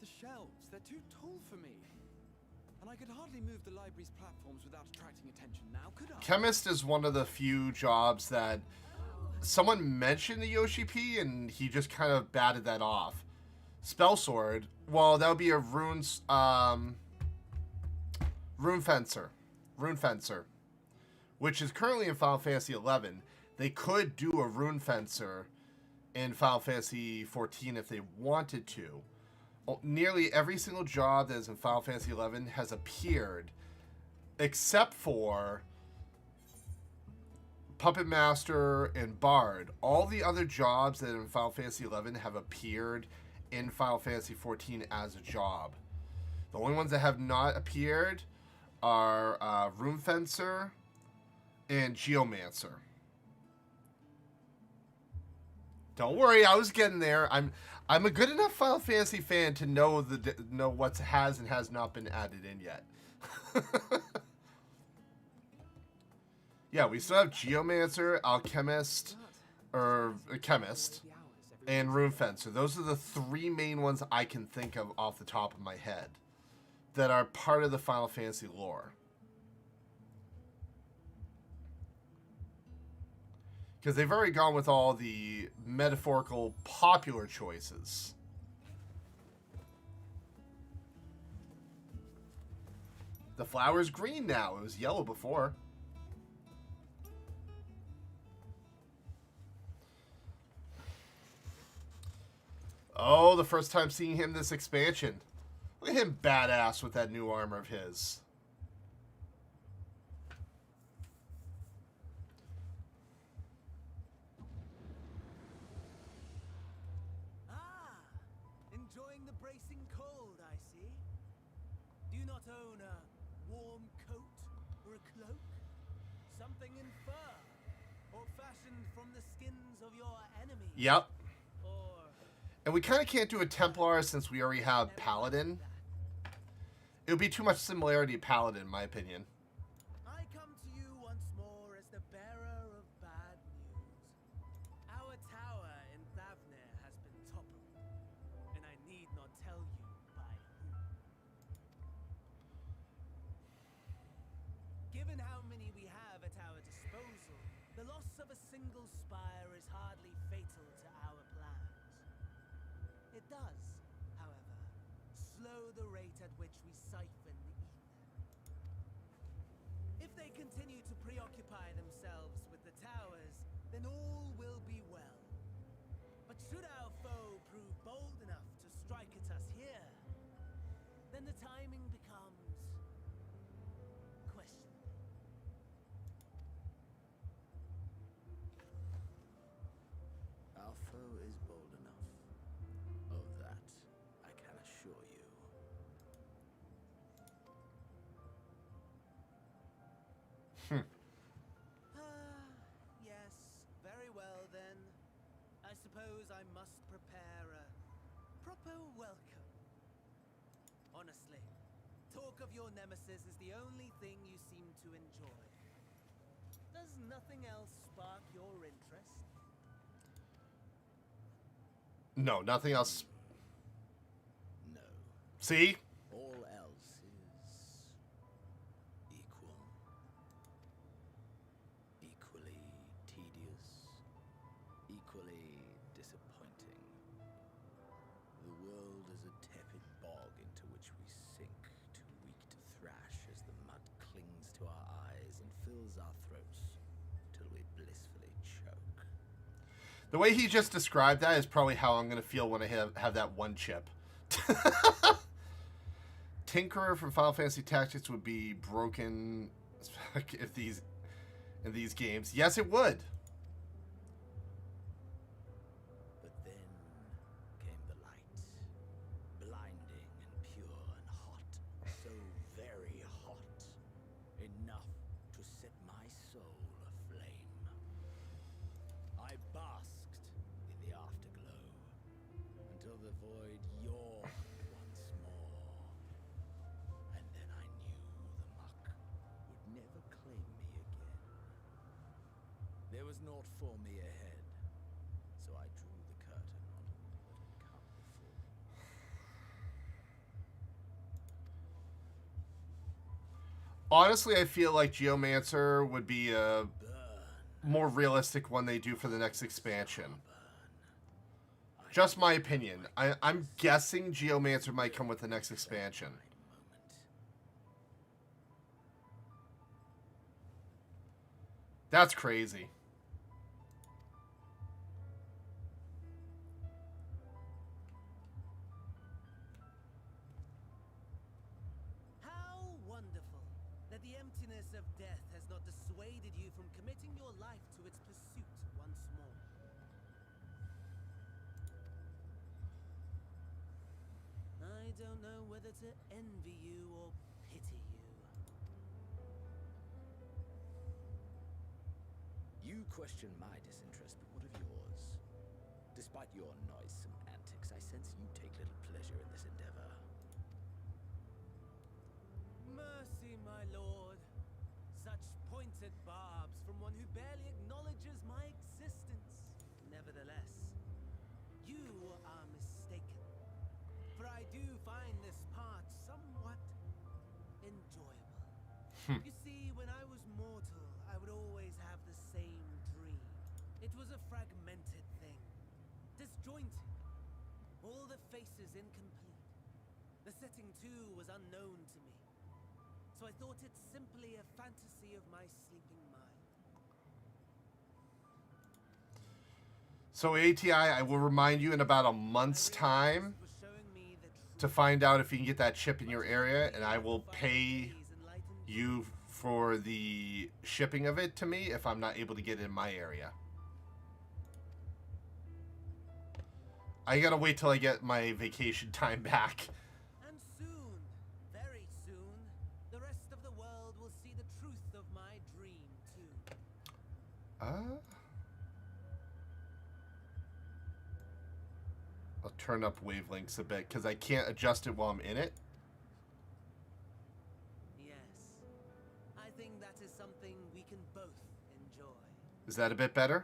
The shelves, they're too tall for me. And I could hardly move the library's platforms without attracting attention now, could I? Chemist is one of the few jobs that someone mentioned the Yoshi P and he just kind of batted that off. Spell Sword, well, that would be a rune fencer, which is currently in Final Fantasy 11. They could do a rune fencer in Final Fantasy 14 if they wanted to. Nearly every single job that is in Final Fantasy 11 has appeared, except for Puppet Master and Bard. All the other jobs that are in Final Fantasy 11 have appeared in Final Fantasy 14 as a job. The only ones that have not appeared are Rune Fencer and Geomancer. Don't worry, I was getting there. I'm a good enough Final Fantasy fan to know what has and has not been added in yet. Yeah, we still have Geomancer, Alchemist, or Chemist, and Rune Fencer. Those are the three main ones I can think of off the top of my head that are part of the Final Fantasy lore. Because they've already gone with all the metaphorical popular choices. The flower's green now. It was yellow before. Oh, the first time seeing him this expansion. Look at him badass with that new armor of his. Enjoying the bracing cold, I see. Do you not own a warm coat or a cloak? Something in fur or fashioned from the skins of your enemies? Yep. Or And we kind of can't do a Templar since we already have Paladin. It would be too much similarity to Paladin, in my opinion. I come to you once more as the bearer of bad news. Our tower in Thavnir has been toppled, and I need not tell you by whom. Given how many we have at our disposal, the loss of a single spire is hardly fatal to our plans. It does, however, slow the rate at which we siphon the ether. If they continue to preoccupy themselves with the towers, then all will be well. But should our foe prove bold enough to strike at us here, then the timing becomes questionable. Our foe is bold enough. Of that, I can assure you. Yes, very well then. I suppose I must prepare a proper welcome. Honestly, talk talk of your nemesis is the only thing you seem to enjoy. Does nothing else spark your interest? No, nothing else. No. See? All else is equal. Equally tedious. Equally disappointing. The world is a tepid bog into which we sink, too weak to thrash as the mud clings to our eyes and fills our throats till we blissfully choke. The way he just described that is probably how I'm going to feel when I have that one chip. Tinkerer from Final Fantasy Tactics would be broken if in these games. Yes, it would. But then came the light, blinding and pure and hot, so very hot, enough to set my soul aflame. I basked in the afterglow until the void yawned once more, and then I knew the muck would never claim me again. There was naught for me ahead, so I drew the curtain on all that had come before. Honestly, I feel like Geomancer would be a more realistic one they do for the next expansion. Just my opinion. I'm guessing Geomancer might come with the next expansion. That's crazy. How wonderful that the emptiness of death has not dissuaded you from committing your life to its pursuit once more. I don't know whether to envy you or pity you. You question my disinterest, but what of yours? Despite your noisome antics, I sense you take little pleasure in this endeavor. Mercy, my lord. Such pointed barbs from one who barely acknowledges my existence. Nevertheless, you are mistaken. For I do find this part somewhat enjoyable. You see, when I was mortal, I would always have the same dream. It was a fragmented thing. Disjointed. All the faces incomplete. The setting, too, was unknown to me. So I thought it simply a fantasy of my sleeping mind. So ATI, I will remind you in about a month's time to find out if you can get that chip in your area, and I will pay you for the shipping of it to me if I'm not able to get it in my area. I gotta wait till I get my vacation time back. And soon, very soon, the rest of the world will see the truth of my dream, too. I'll turn up wavelengths a bit because I can't adjust it while I'm in it. Yes. I think that is something we can both enjoy. Is that a bit better?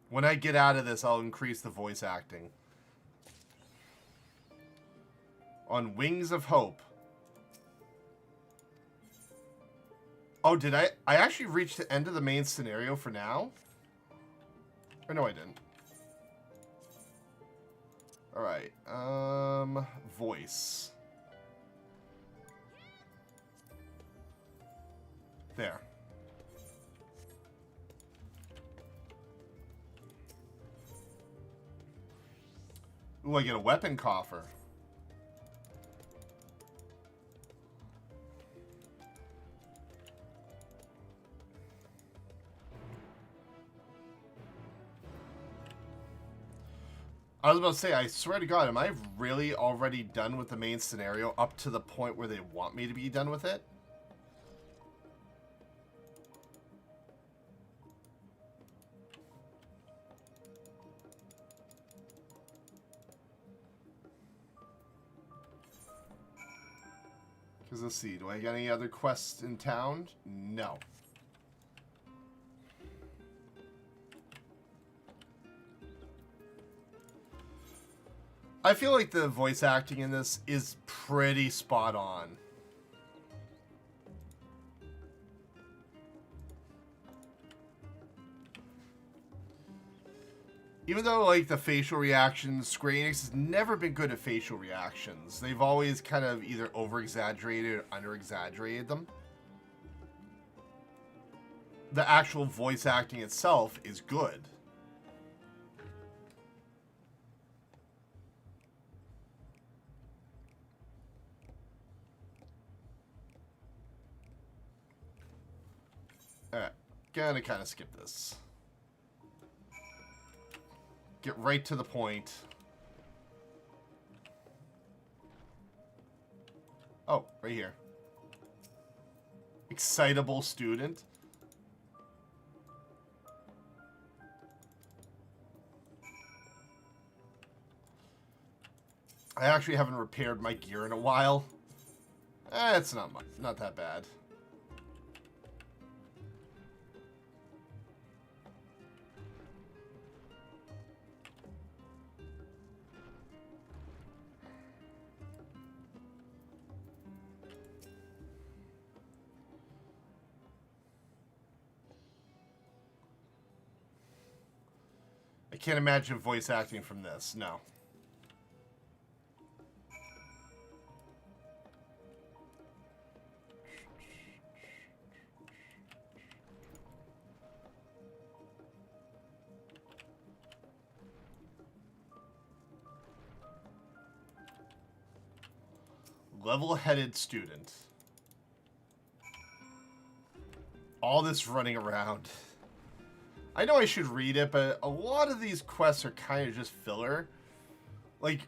When I get out of this, I'll increase the voice acting. On Wings of Hope. Oh, did I actually reach the end of the main scenario for now? Or no, I didn't. Alright, voice. There. Ooh, I get a weapon coffer. I was about to say, I swear to God, am I really already done with the main scenario up to the point where they want me to be done with it? Because let's see, do I get any other quests in town? No. I feel like the voice acting in this is pretty spot on. Even though, like, the facial reactions, Square Enix has never been good at facial reactions. They've always kind of either over-exaggerated or under-exaggerated them. The actual voice acting itself is good. Alright, gonna kind of skip this. Get right to the point. Oh, right here. Excitable student. I actually haven't repaired my gear in a while. It's not much, not that bad. I can't imagine voice acting from this, no. Level-headed student. All this running around. I know I should read it, but a lot of these quests are kind of just filler. Like,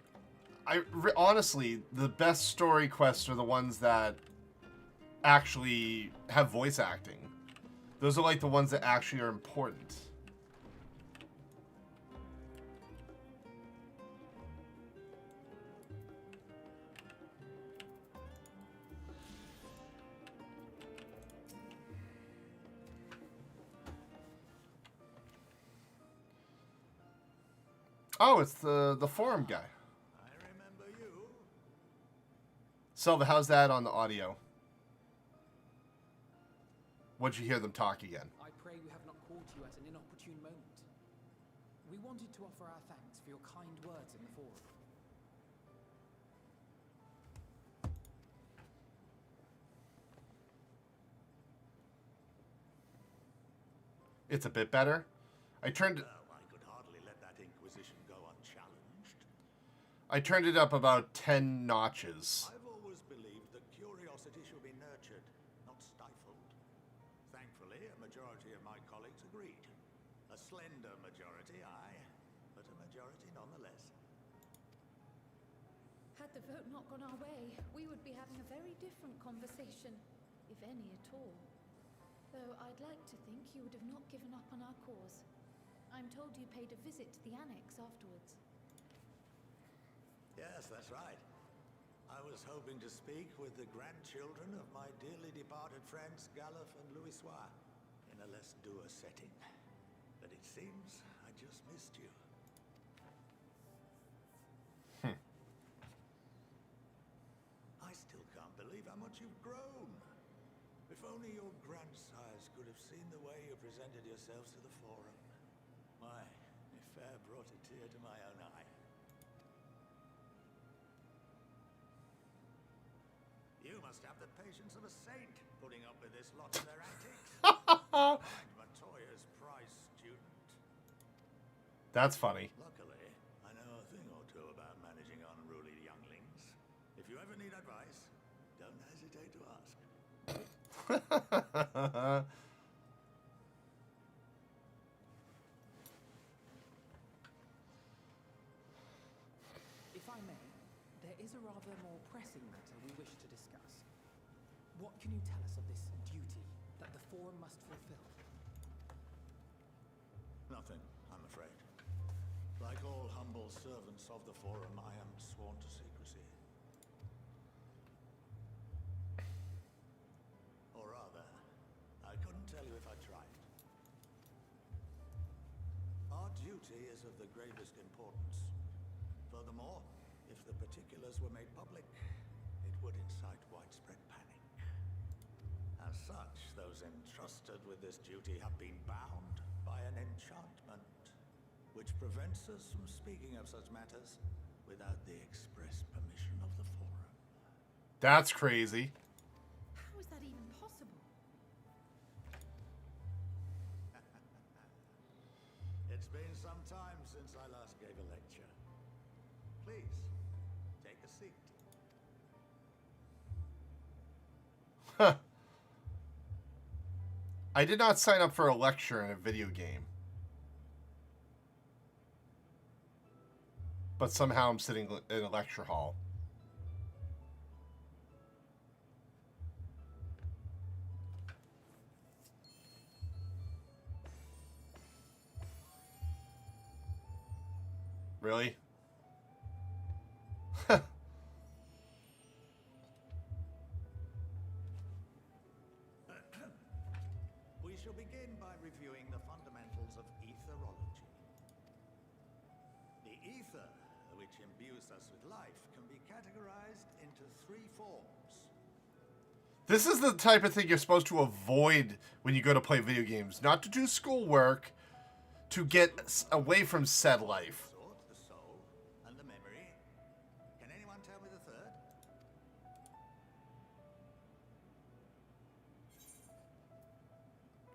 honestly, the best story quests are the ones that actually have voice acting. Those are like the ones that actually are important. Oh, it's the forum guy. I remember you. Silva, how's that on the audio? What'd you hear them talk again? I pray we have not caught you at an inopportune moment. We wanted to offer our thanks for your kind words in the forum. It's a bit better. I turned it up about 10 notches. I've always believed that curiosity should be nurtured, not stifled. Thankfully, a majority of my colleagues agreed. A slender majority, aye, but a majority nonetheless. Had the vote not gone our way, we would be having a very different conversation, if any at all. Though I'd like to think you would have not given up on our cause. I'm told you paid a visit to the annex afterwards. Yes, that's right. I was hoping to speak with the grandchildren of my dearly departed friends Galuf and Louisoix in a less dour setting. But it seems I just missed you. I still can't believe how much you've grown. If only your grandsires could have seen the way you presented yourselves to the forum. Why, it fair brought a tear to my own eye. You must have the patience of a saint, putting up with this lot of their antics. I'm Montoya's prize student. That's funny. Luckily, I know a thing or two about managing unruly younglings. If you ever need advice, don't hesitate to ask. If I may, there is a rather more pressing matter we wish to discuss. What can you tell us of this duty that the forum must fulfill? Nothing, I'm afraid. Like all humble servants of the forum, I am sworn to secrecy. Our duty is of the gravest importance. Furthermore, if the particulars were made public, it would incite widespread panic. As such, those entrusted with this duty have been bound by an enchantment, which prevents us from speaking of such matters without the express permission of the Forum. That's crazy. How is that even possible? It's been some time since I last gave a lecture. Please, take a seat. Huh. I did not sign up for a lecture in a video game. But somehow I'm sitting in a lecture hall. Really? We shall begin by reviewing the fundamentals of etherology. The ether, which imbues us with life, can be categorized into 3 forms. This is the type of thing you're supposed to avoid when you go to play video games. Not to do schoolwork, to get away from said life. The soul and the memory. Can anyone tell me the third?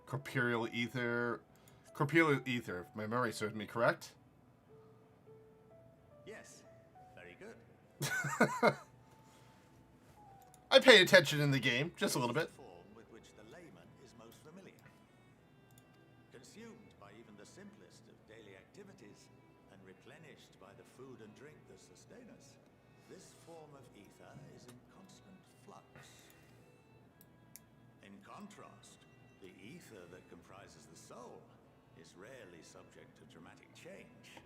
Corporeal ether. Corporeal ether, if my memory serves me correct. Yes, very good. I pay attention in the game, just a little bit. The form with which the layman is most familiar. Consumed by even the simplest of daily activities and replenished by the food and drink that sustain us, this form of ether is in constant flux. In contrast, the ether that comprises the soul is rarely subject to dramatic change.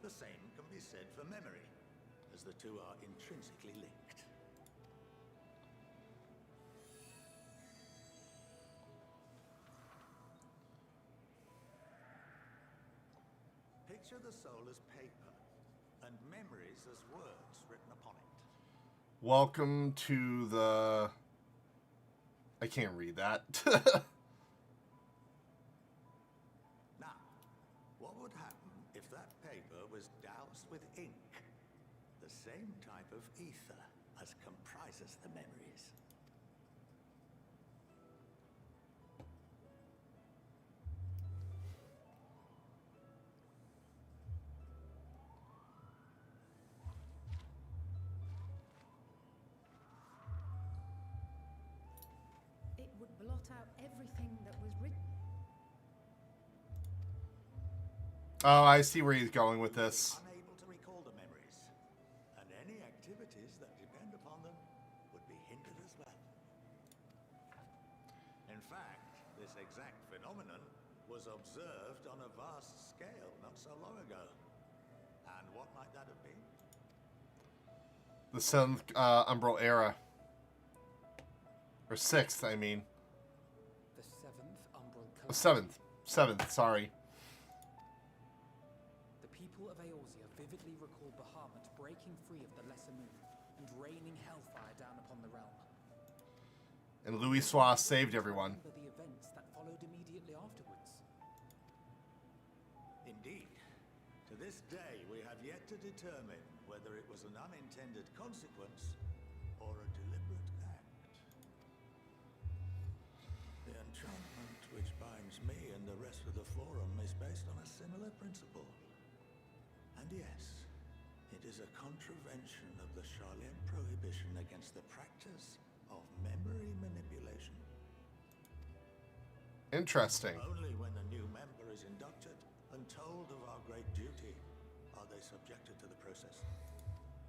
The same can be said for memory, as the two are intrinsically linked. Picture the soul as paper, and memories as words written upon it. Welcome to the... I can't read that. Now, what would happen if that paper was doused with ink? The same type of ether as comprises the memories. It would blot out everything that was written. Oh, I see where he's going with this. Unable to recall the memories, and any activities that depend upon them would be hindered as well. In fact, this exact phenomenon was observed on a vast scale not so long ago. And what might that have been? The 7th Umbral era. Or 6th, I mean. The 7th Umbral Oh, Collapse. 7th, sorry. The people of Eorzea vividly recall Bahamut breaking free of the Lesser Moon and raining hellfire down upon the realm. And Louis Soir saved everyone. Remember the events that followed immediately afterwards. Indeed. To this day, we have yet to determine whether it was an unintended consequence or a deliberate act. The enchantment which binds me and the rest of the Forum is based on a similar principle. And yes, it is a contravention of the Charlian prohibition against the practice of memory manipulation. Interesting. Only when a new member is inducted and told of our great duty are they subjected to the process.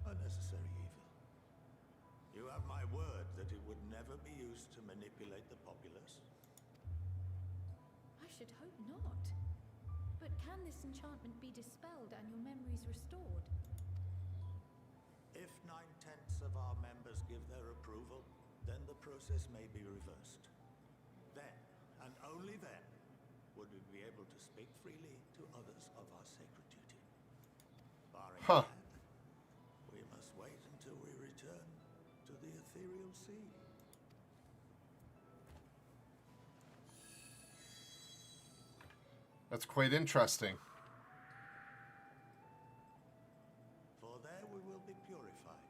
A necessary evil. You have my word that it would never be used to manipulate the populace. I should hope not. But can this enchantment be dispelled and your memories restored? If 9/10 of our members give their approval, then the process may be reversed. Then, and only then, would would we be able to speak freely to others of our sacred duty. Barring Huh. that, we must wait until we return to the ethereal sea. That's quite interesting. For there we will be purified,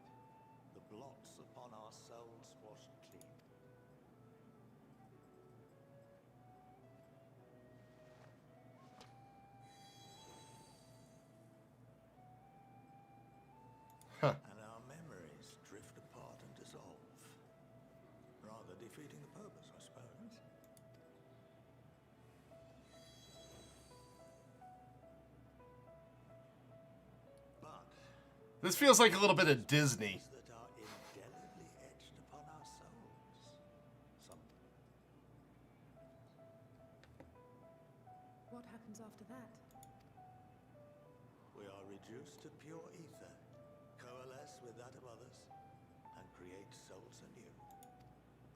the blots upon our souls washed clean. Huh. And our memories drift apart and dissolve, rather defeating the purpose, I suppose. But This feels like a little bit of Disney. that are indelibly etched upon our souls. What happens after that? We are reduced to pure ether, coalesce with that of others, and create souls anew.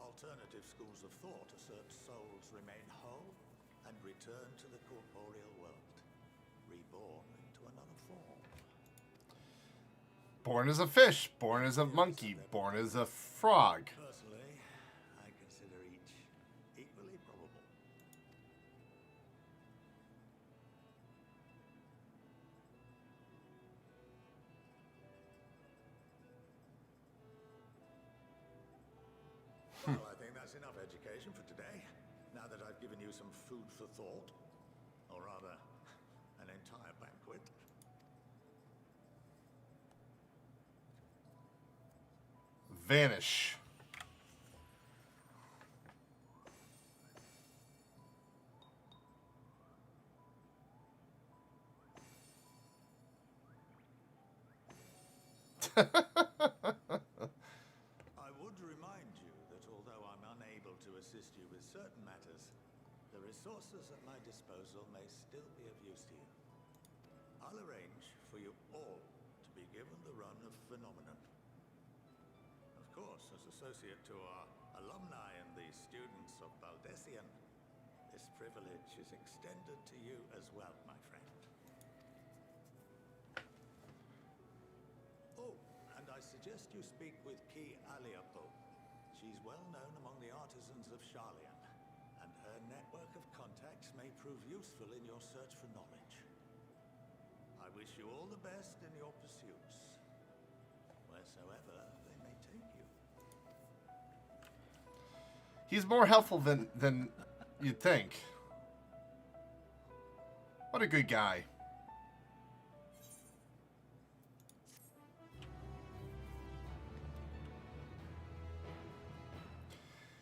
Alternative schools of thought assert souls remain whole and return to the corporeal world, reborn into another form. Born as a fish, born as a monkey, born as a frog. Personally, I consider each equally probable. Well, I think that's enough education for today. Now that I've given you some food for thought, or rather, an entire banquet. Vanish. I would remind you that although I'm unable to assist you with certain matters, the resources at my disposal may still be of use to you. I'll arrange for you all to be given the run of Phenomenon. Of course, as associate to our alumni and the students of Baldessian, this privilege is extended to you as well, my friend. Oh, and I suggest you speak with Ki Aliapo. She's well known among the artisans of Sharlian, and her network of contacts may prove useful in your search for knowledge. I wish you all the best in your pursuits, wheresoever they may take you. He's more helpful than you'd think. What a good guy.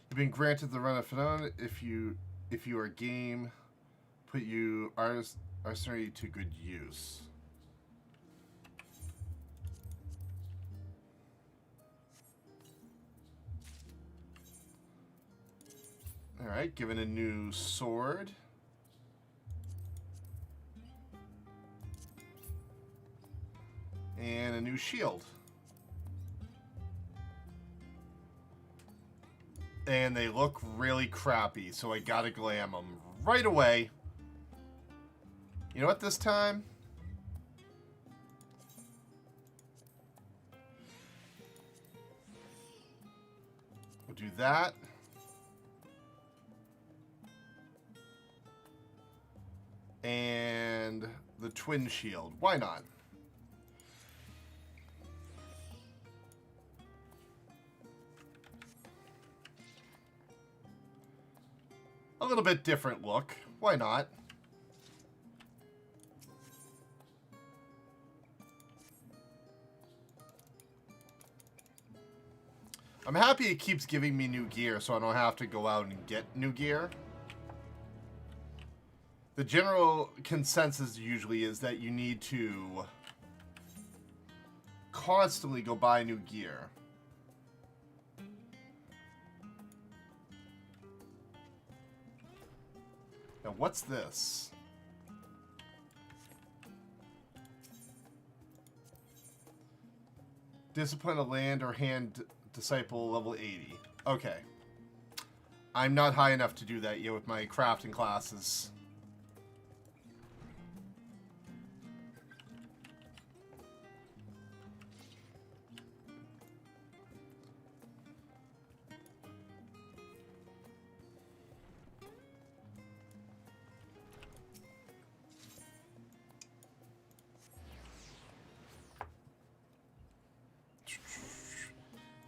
You've been granted the run of Phenomenon. If you are game, put you artistry to good use. Alright, given a new sword. And a new shield. And they look really crappy, so I gotta glam them right away. You know what, this time? We'll do that. And the twin shield. Why not? A little bit different look. Why not? I'm happy it keeps giving me new gear so I don't have to go out and get new gear. The general consensus usually is that you need to constantly go buy new gear. Now, what's this? Discipline a land or hand disciple level 80. Okay. I'm not high enough to do that yet with my crafting classes.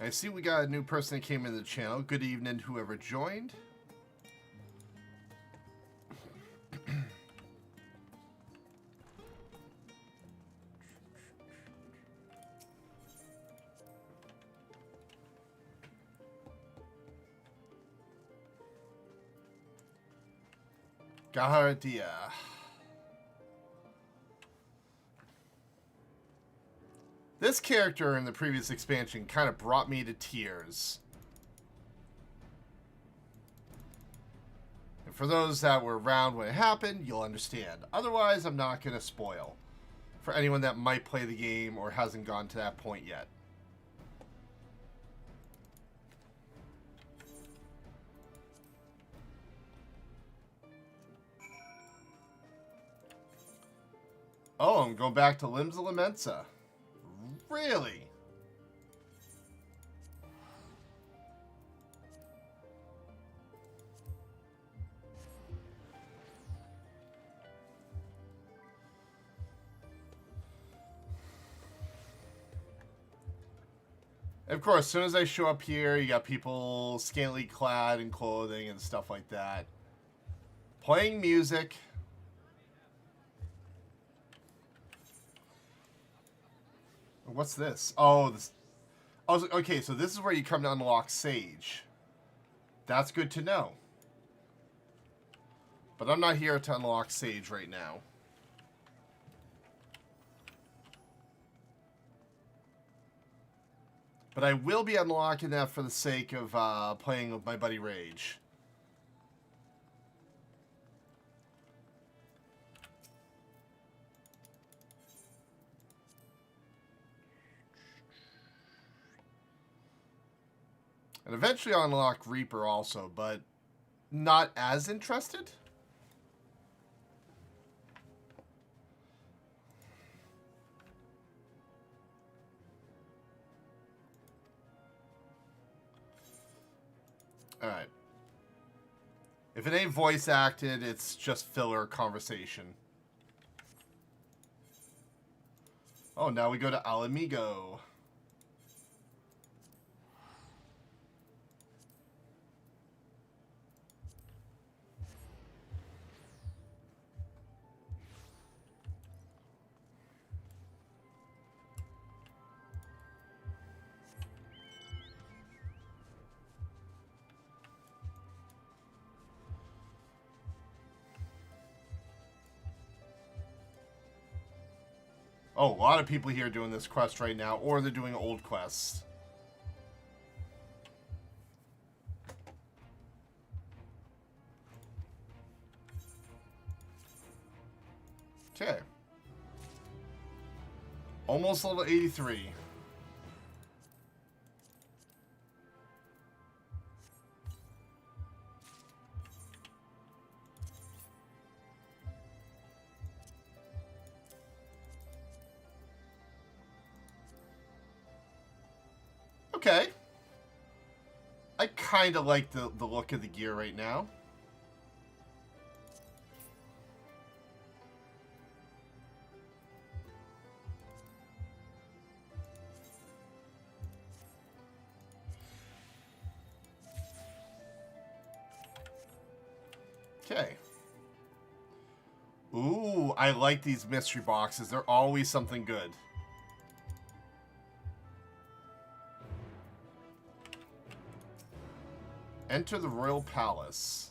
I see we got a new person that came in the channel. Good evening, whoever joined. Gahardia. This character in the previous expansion kind of brought me to tears. And for those that were around when it happened, you'll understand. Otherwise, I'm not going to spoil for anyone that might play the game or hasn't gone to that point yet. Oh, I'm going back to Limbs of Lamensa. Really? Of course, as soon as I show up here, you got people scantily clad in clothing and stuff like that. Playing music. What's this? Oh, this. Oh, okay, so this is where you come to unlock Sage. That's good to know. But I'm not here to unlock Sage right now. But I will be unlocking that for the sake of playing with my buddy Rage. And eventually I'll unlock Reaper also, but not as interested. Alright. If it ain't voice acted, it's just filler conversation. Oh, now we go to Al Amigo. Oh, a lot of people here doing this quest right now, or they're doing old quests. Okay. Almost level 83. Okay. I kind of like the look of the gear right now. Okay. Ooh, I like these mystery boxes. They're always something good. Enter the Royal Palace.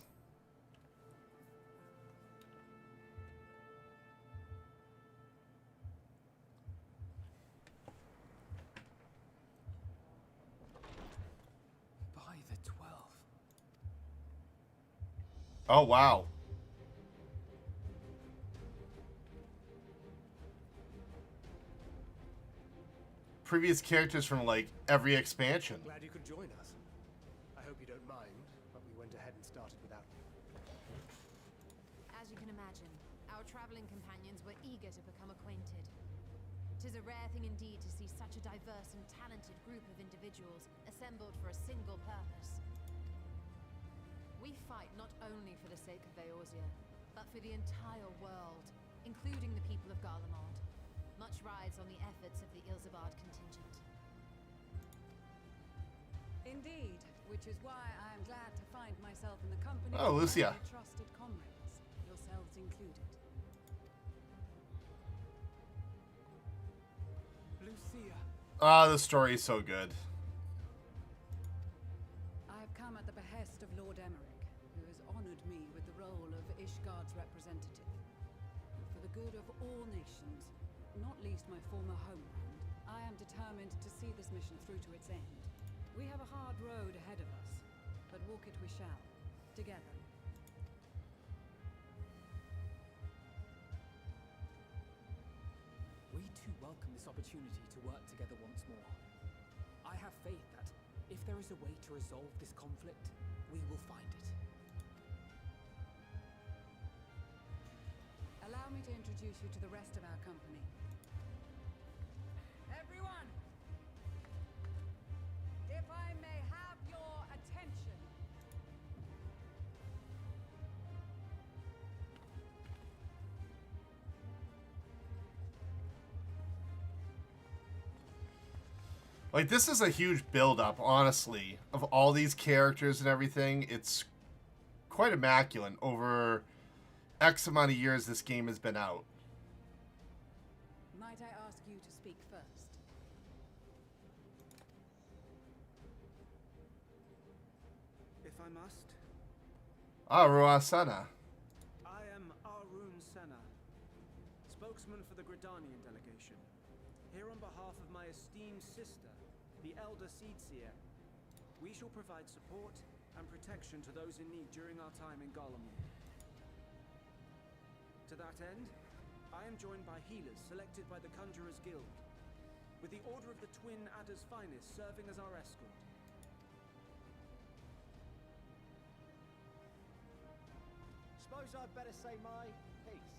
By the 12. Oh, wow. Previous characters from, like, every expansion. Glad you could join us. I hope you don't mind, but we went ahead and started without you. As you can imagine, our traveling companions were eager to become acquainted. 'Tis a rare thing indeed to see such a diverse and talented group of individuals assembled for a single purpose. We fight not only for the sake of Eorzea, but for the entire world, including the people of Garlemald. Much rides on the efforts of the Ilzabard contingent. indeed, which is why I am glad to find myself in the company Oh, of Lucia. many trusted comrades, yourselves included. Lucia. Ah, the story is so good. I have come at the behest of Lord Emmerich, who has honored me with the role of Ishgard's representative. And for the good of all nations, not least my former homeland, I am determined to see this mission through to its end. We have a hard road ahead of us, but walk it we shall, together. We too welcome this opportunity to work together once more. I have faith that, if there is a way to resolve this conflict, we will find it. Allow me to introduce you to the rest of our company. Everyone! If I may have your attention. Like, this is a huge build-up, honestly, of all these characters and everything. It's quite immaculate over X amount of years this game has been out. Might I ask you to speak first? If I must, Aruasana. I am Arun Senna, spokesman for the Gridanian delegation, here on behalf of my esteemed sister, the Elder Seedseer. We shall provide support and protection to those in need during our time in Garlemald. To that end, I am joined by healers selected by the Conjurers Guild, with the Order of the Twin Adder's Finest serving as our escort. Suppose I'd better say my piece.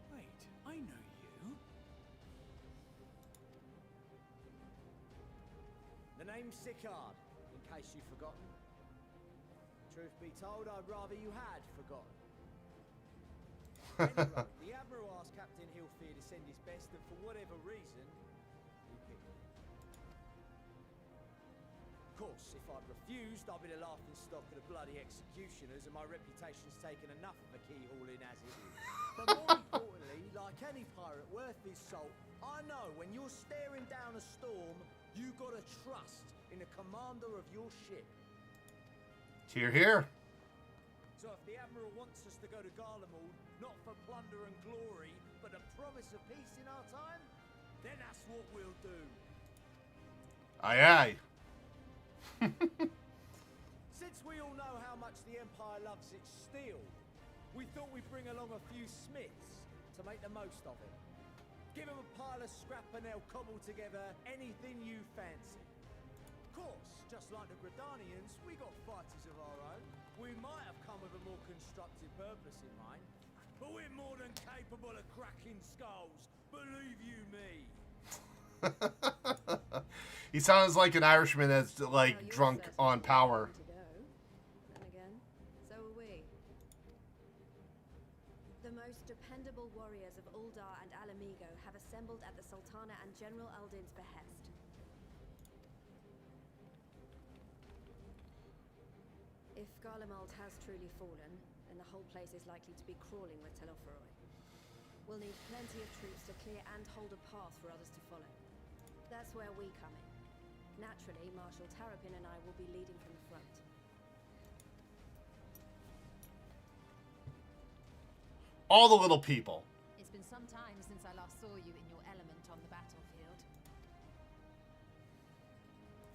Wait, I know you. The name's Sicard, in case you've forgotten. Truth be told, I'd rather you had forgotten. Anyway, the Admiral asked Captain Hilfear to send his best, and for whatever reason, he picked me. Of course, if I'd refused, I'd be the laughing stock of the bloody executioners, and my reputation's taken enough of a keyhauling as it is. But more importantly, like any pirate worth his salt, I know when you're staring down a storm, you gotta trust in the commander of your ship. Hear, hear. So if the Admiral wants us to go to Garlemald, not for plunder and glory, but a promise of peace in our time, then that's what we'll do. Aye, aye. Since we all know how much the Empire loves its steel, we thought we'd bring along a few smiths to make the most of it. Give them a pile of scrap and they'll cobble together anything you fancy. Of course, just like the Gridanians, we got fighters of our own. We might have come with a more constructive purpose in mind, but we're more than capable of cracking skulls, believe you me. He sounds like an Irishman that's, like, drunk on power. To go. Then again, so are we. The most dependable warriors of Uldar and Alamigo have assembled at the Sultana and General Aldin's behest. If Garlemald has truly fallen, then the whole place is likely to be crawling with Telophoroi. We'll need plenty of troops to clear and hold a path for others to follow. That's where we come in. Naturally, Marshal Terrapin and I will be leading from the front. All the little people. It's been some time since I last saw you in your element on the battlefield.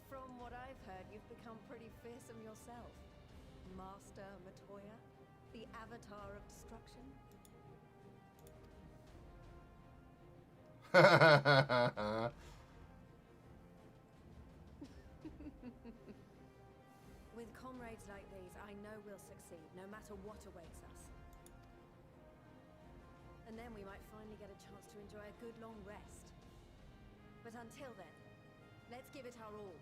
From what I've heard, you've become pretty fearsome yourself. Master Matoya, the Avatar of Destruction. With comrades like these, I know we'll succeed, no matter what awaits us. And then we might finally get a chance to enjoy a good long rest. But until then, let's give it our all.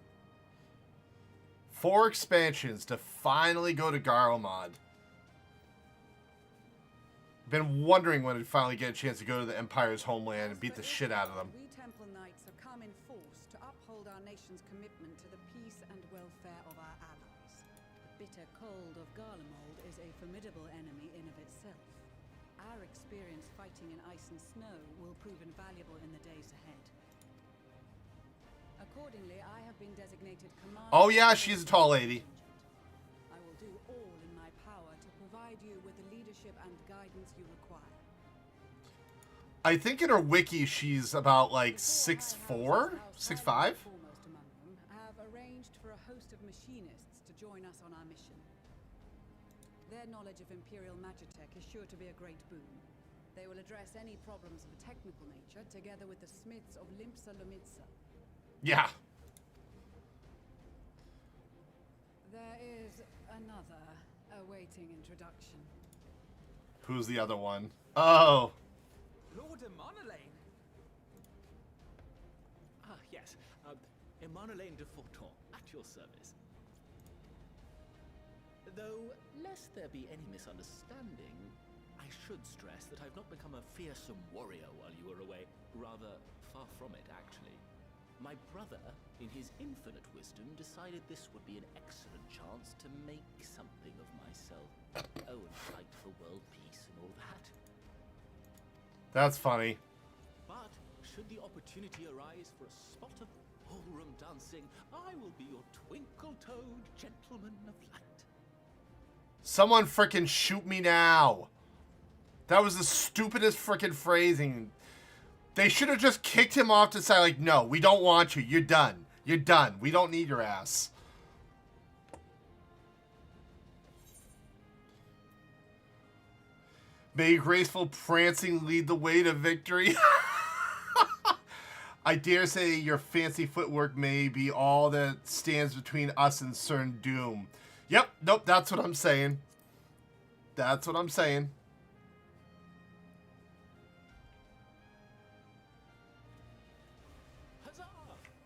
4 expansions to finally go to Garlemald. Been wondering when I'd finally get a chance to go to the Empire's homeland and beat the shit out of them. We Templar Knights have come in force to uphold our nation's commitment to the peace and welfare of our allies. The bitter cold of Garlemald is a formidable enemy in of itself. Our experience fighting in ice and snow will prove invaluable in the days ahead. Accordingly, I have been designated commander. Oh yeah, she's a tall lady. I will do all in my power to provide you with the leadership and guidance you require. I think in her wiki she's about like 6'4", 6'5". Foremost among them have arranged for a host of machinists to join us on our mission. Their knowledge of Imperial Magitech is sure to be a great boon. They will address any problems of a technical nature together with the smiths of Limpsa Lomitsa. Yeah. There is another awaiting introduction. Who's the other one? Oh. Lord Emanolaine? Ah, yes. Emanolaine de Forton, at your service. Though, lest there be any misunderstanding, I should stress that I've not become a fearsome warrior while you were away. Rather, far from it, actually. My brother, in his infinite wisdom, decided this would be an excellent chance to make something of myself. Oh, and fight for world peace and all that. That's funny. But, should the opportunity arise for a spot of ballroom dancing, I will be your twinkle-toed gentleman of light. Someone frickin' shoot me now. That was the stupidest frickin' phrasing. They should have just kicked him off to say, like, no, we don't want you. You're done. You're done. We don't need your ass. May graceful prancing lead the way to victory. I dare say your fancy footwork may be all that stands between us and certain doom. Yep, nope, that's what I'm saying. That's what I'm saying. Huzzah!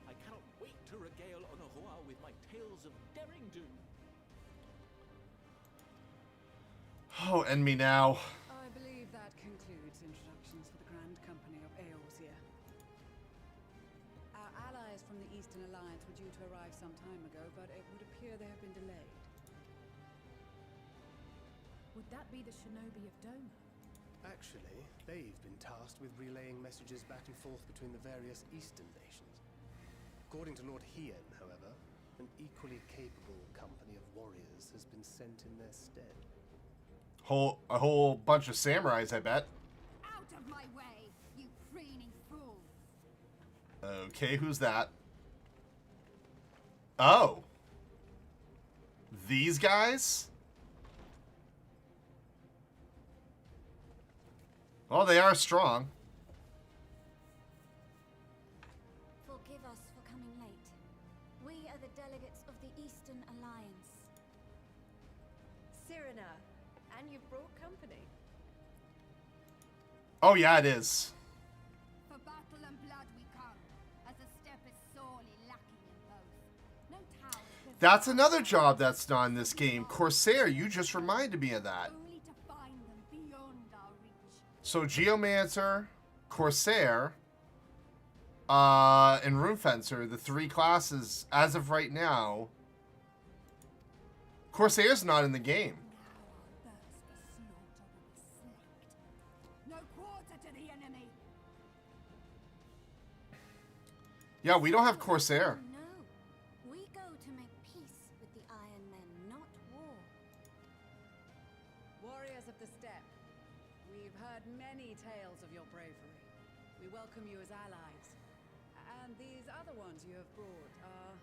I cannot wait to regale Honohua with my tales of daring do. Oh, end me now. I believe that concludes introductions for the Grand Company of Eorzea. Our allies from the Eastern Alliance were due to arrive some time ago, but it would appear they have been delayed. Would that be the Shinobi of Doma? Actually, they've been tasked with relaying messages back and forth between the various Eastern nations. According to Lord Hien, however, an equally capable company of warriors has been sent in their stead. A whole bunch of samurais, I bet. Out of my way, you preening fool! Okay, who's that? Oh. These guys? Well, they are strong. Forgive us for coming late. We are the delegates of the Eastern Alliance. Cyrena, and you've brought company. Oh, yeah, it is. For battle and blood we come, as the steppe is sorely lacking in both. No towers. That's another job that's not in this game. Corsair, you just reminded me of that. Only to find them beyond our reach. So Geomancer, Corsair, and Rune Fencer, the three classes, as of right now, Corsair's not in the game. Now our thirst for slaughter will be slaked. No quarter to the enemy. Yeah, we don't have Corsair. No, we go to make peace with the Iron Men, not war. Warriors of the steppe, we've heard many tales of your bravery. We welcome you as allies. And these other ones you have brought are...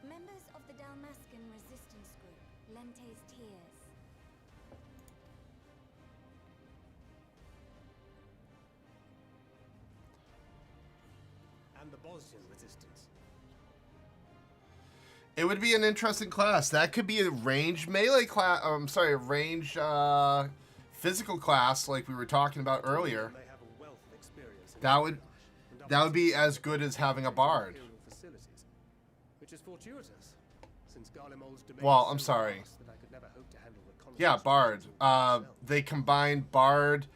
Members of the Dalmascan resistance group, Lente's Tears. And the Bosnian resistance. It would be an interesting class. That could be a ranged melee class. I'm sorry, a ranged physical class like we were talking about earlier. They have a wealth of experience in That would be as good as having a bard. facilities, which is fortuitous, since Garlemald's domain Well, is I'm so sorry. vast that I could never hope to handle reconnaissance Yeah, bard. myself. They combined bard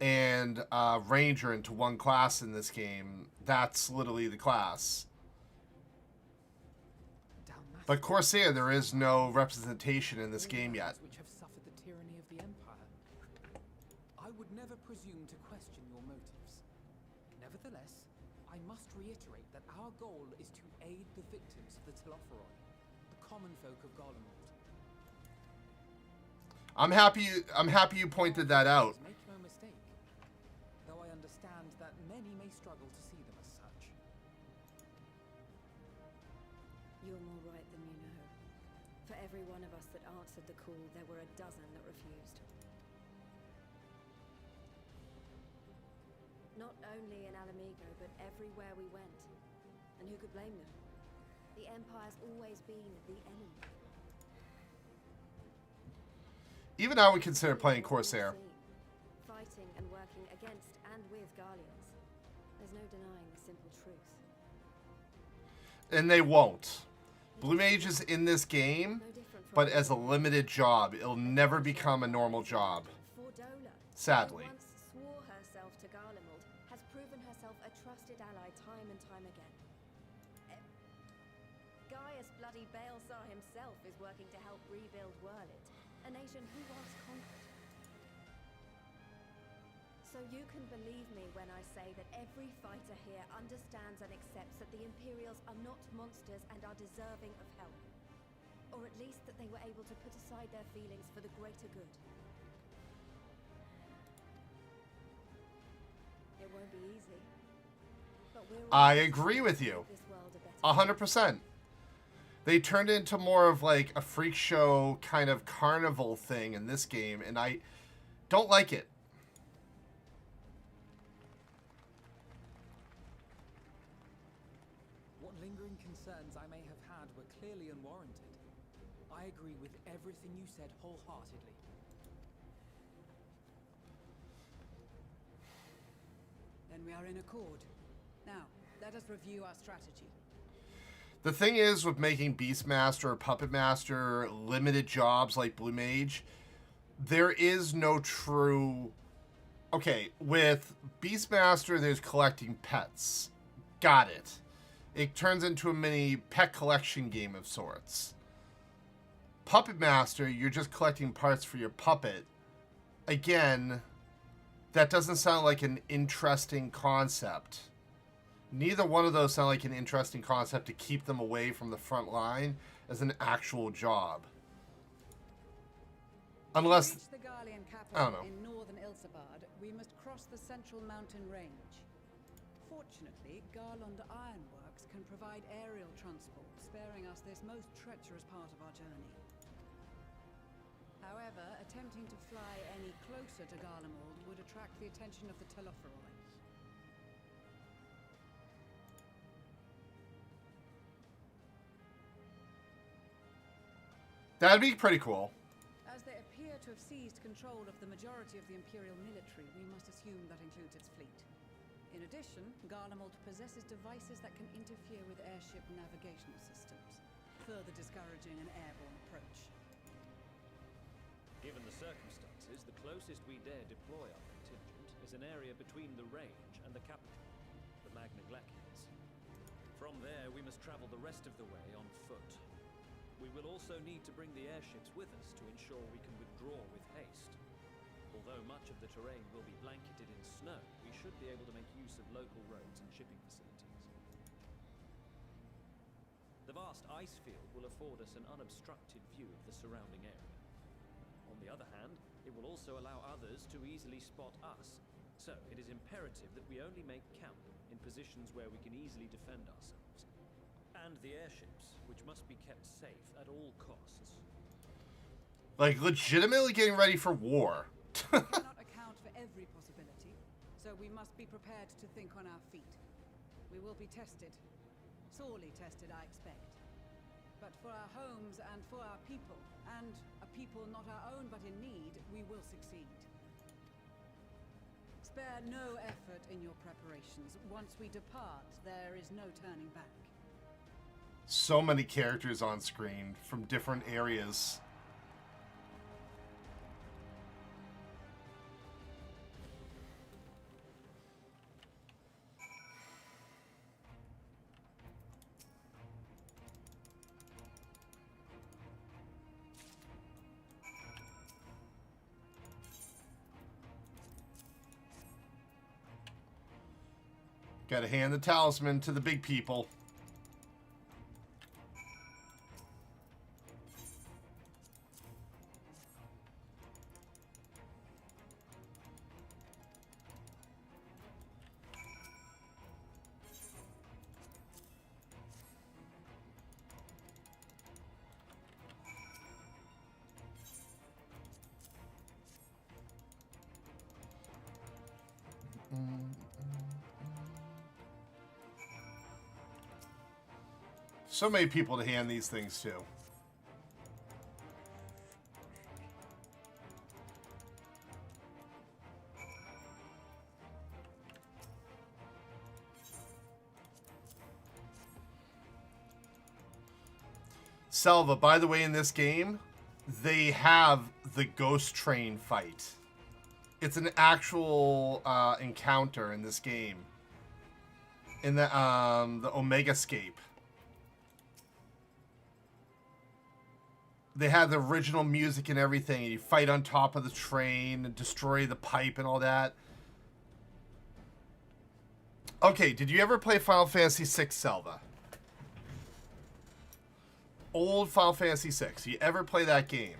and Ranger into one class in this game, that's literally the class. But Corsair, there is no representation in this game yet. Which have suffered the tyranny of the Empire. I would never presume to question your motives. Nevertheless, I must reiterate that our goal is to aid the victims of the Telophoroi, the common folk of Garlemald. I'm happy you pointed that out. Make no mistake, though I understand that many may struggle to see them as such. You're more right than you know. For every one of us that answered the call, there were a dozen that refused. Not only in Alamigo, but everywhere we went. And who could blame them? The Empire's always been the enemy. Even I would consider playing Corsair. Fighting and working against and with Garleans. There's no denying the simple truth. And they won't. Blue Mage is in this game, but as a limited job. It'll never become a normal job. Sadly. Who once swore herself to Garlemald, has proven herself a trusted ally time and time again. Gaius bloody Balesar himself is working to help rebuild Wurlit, a nation who once conquered. So you can believe me when I say that every fighter here understands and accepts that the Imperials are not monsters and are deserving of help. Or at least that they were able to put aside their feelings for the greater good. It won't be easy. But we're I agree with you. 100%. They turned into more of like a freak show kind of carnival thing in this game, and I don't like it. What lingering concerns I may have had were clearly unwarranted. I agree with everything you said wholeheartedly. Then we are in accord. Now, let us review our strategy. The thing is with making Beastmaster or Puppet Master limited jobs like Blue Mage, there is no true... Okay, with Beastmaster, there's collecting pets. Got it. It turns into a mini pet collection game of sorts. Puppet Master, you're just collecting parts for your puppet. Again, that doesn't sound like an interesting concept. Neither one of those sound like an interesting concept to keep them away from the front line as an actual job. Unless... To reach the Garlean I don't capital know. in northern Ilsabard, we must cross the central mountain range. Fortunately, Garland Ironworks can provide aerial transport, sparing us this most treacherous part of our journey. However, attempting to fly any closer to Garlemald would attract the attention of the Telophoroi. That'd be pretty cool. As they appear to have seized control of the majority of the Imperial military, we must assume that includes its fleet. In addition, Garlemald possesses devices that can interfere with airship navigational systems, further discouraging an airborne approach. Given the circumstances, the closest we dare deploy our contingent is an area between the range and the capital, the Magna Glaciers. From there, we must travel the rest of the way on foot. We will also need to bring the airships with us to ensure we can withdraw with haste. Although much of the terrain will be blanketed in snow, we should be able to make use of local roads and shipping facilities. The vast ice field will afford us an unobstructed view of the surrounding area. On the other hand, it will also allow others to easily spot us, so it is imperative that we only make camp in positions where we can easily defend ourselves. And the airships, which must be kept safe at all costs. Like, legitimately getting ready for war. We cannot account for every possibility, so we must be prepared to think on our feet. We will be tested. Sorely tested, I expect. But for our homes and for our people, and a people not our own but in need, we will succeed. Spare no effort in your preparations. Once we depart, there is no turning back. So many characters on screen from different areas. Gotta hand the talisman to the big people. So many people to hand these things to. Selva, by the way, in this game, they have the ghost train fight. It's an actual encounter in this game. In the Omegascape. They had the original music and everything, and you fight on top of the train and destroy the pipe and all that. Okay, did you ever play Final Fantasy VI, Selva? Old Final Fantasy VI. You ever play that game?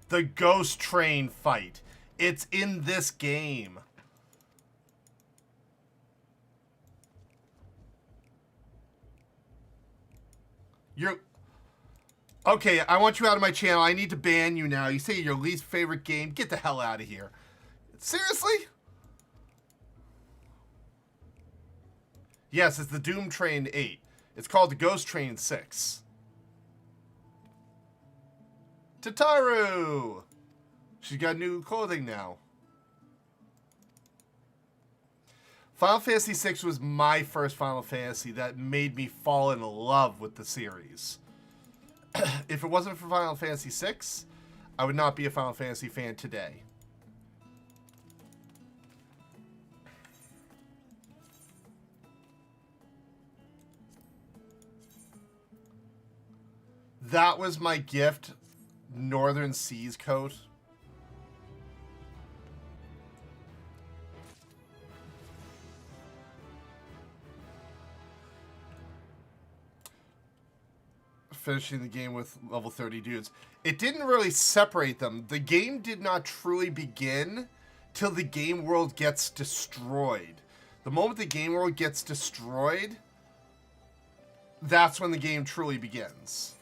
The Ghost Train fight. It's in this game. You're... Okay, I want you out of my channel. I need to ban you now. You say your least favorite game. Get the hell out of here. Seriously? Yes, it's the Doom Train 8. It's called the Ghost Train 6. Tataru! She's got new clothing now. Final Fantasy VI was my first Final Fantasy that made me fall in love with the series. If it wasn't for Final Fantasy VI, I would not be a Final Fantasy fan today. That was my gift, Northern Seas coat. Finishing the game with level 30 dudes. It didn't really separate them. The game did not truly begin till the game world gets destroyed. The moment the game world gets destroyed, that's when the game truly begins.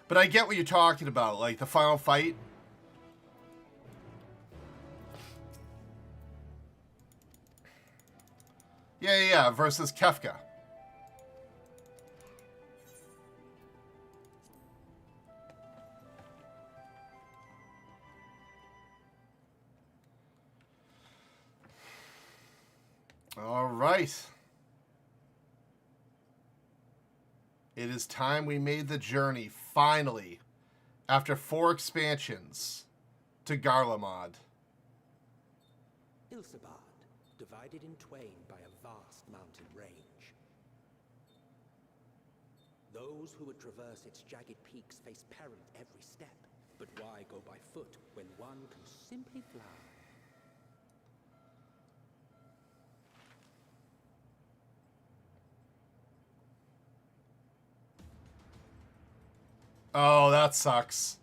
But I get what you're talking about, like the final fight. Yeah, versus Kefka. All right. It is time we made the journey, finally, after 4 expansions, to Garlemald. Ilsabard, divided in twain by a vast mountain range. Those who would traverse its jagged peaks face peril at every step. But why go by foot when one can simply fly? Oh, that sucks.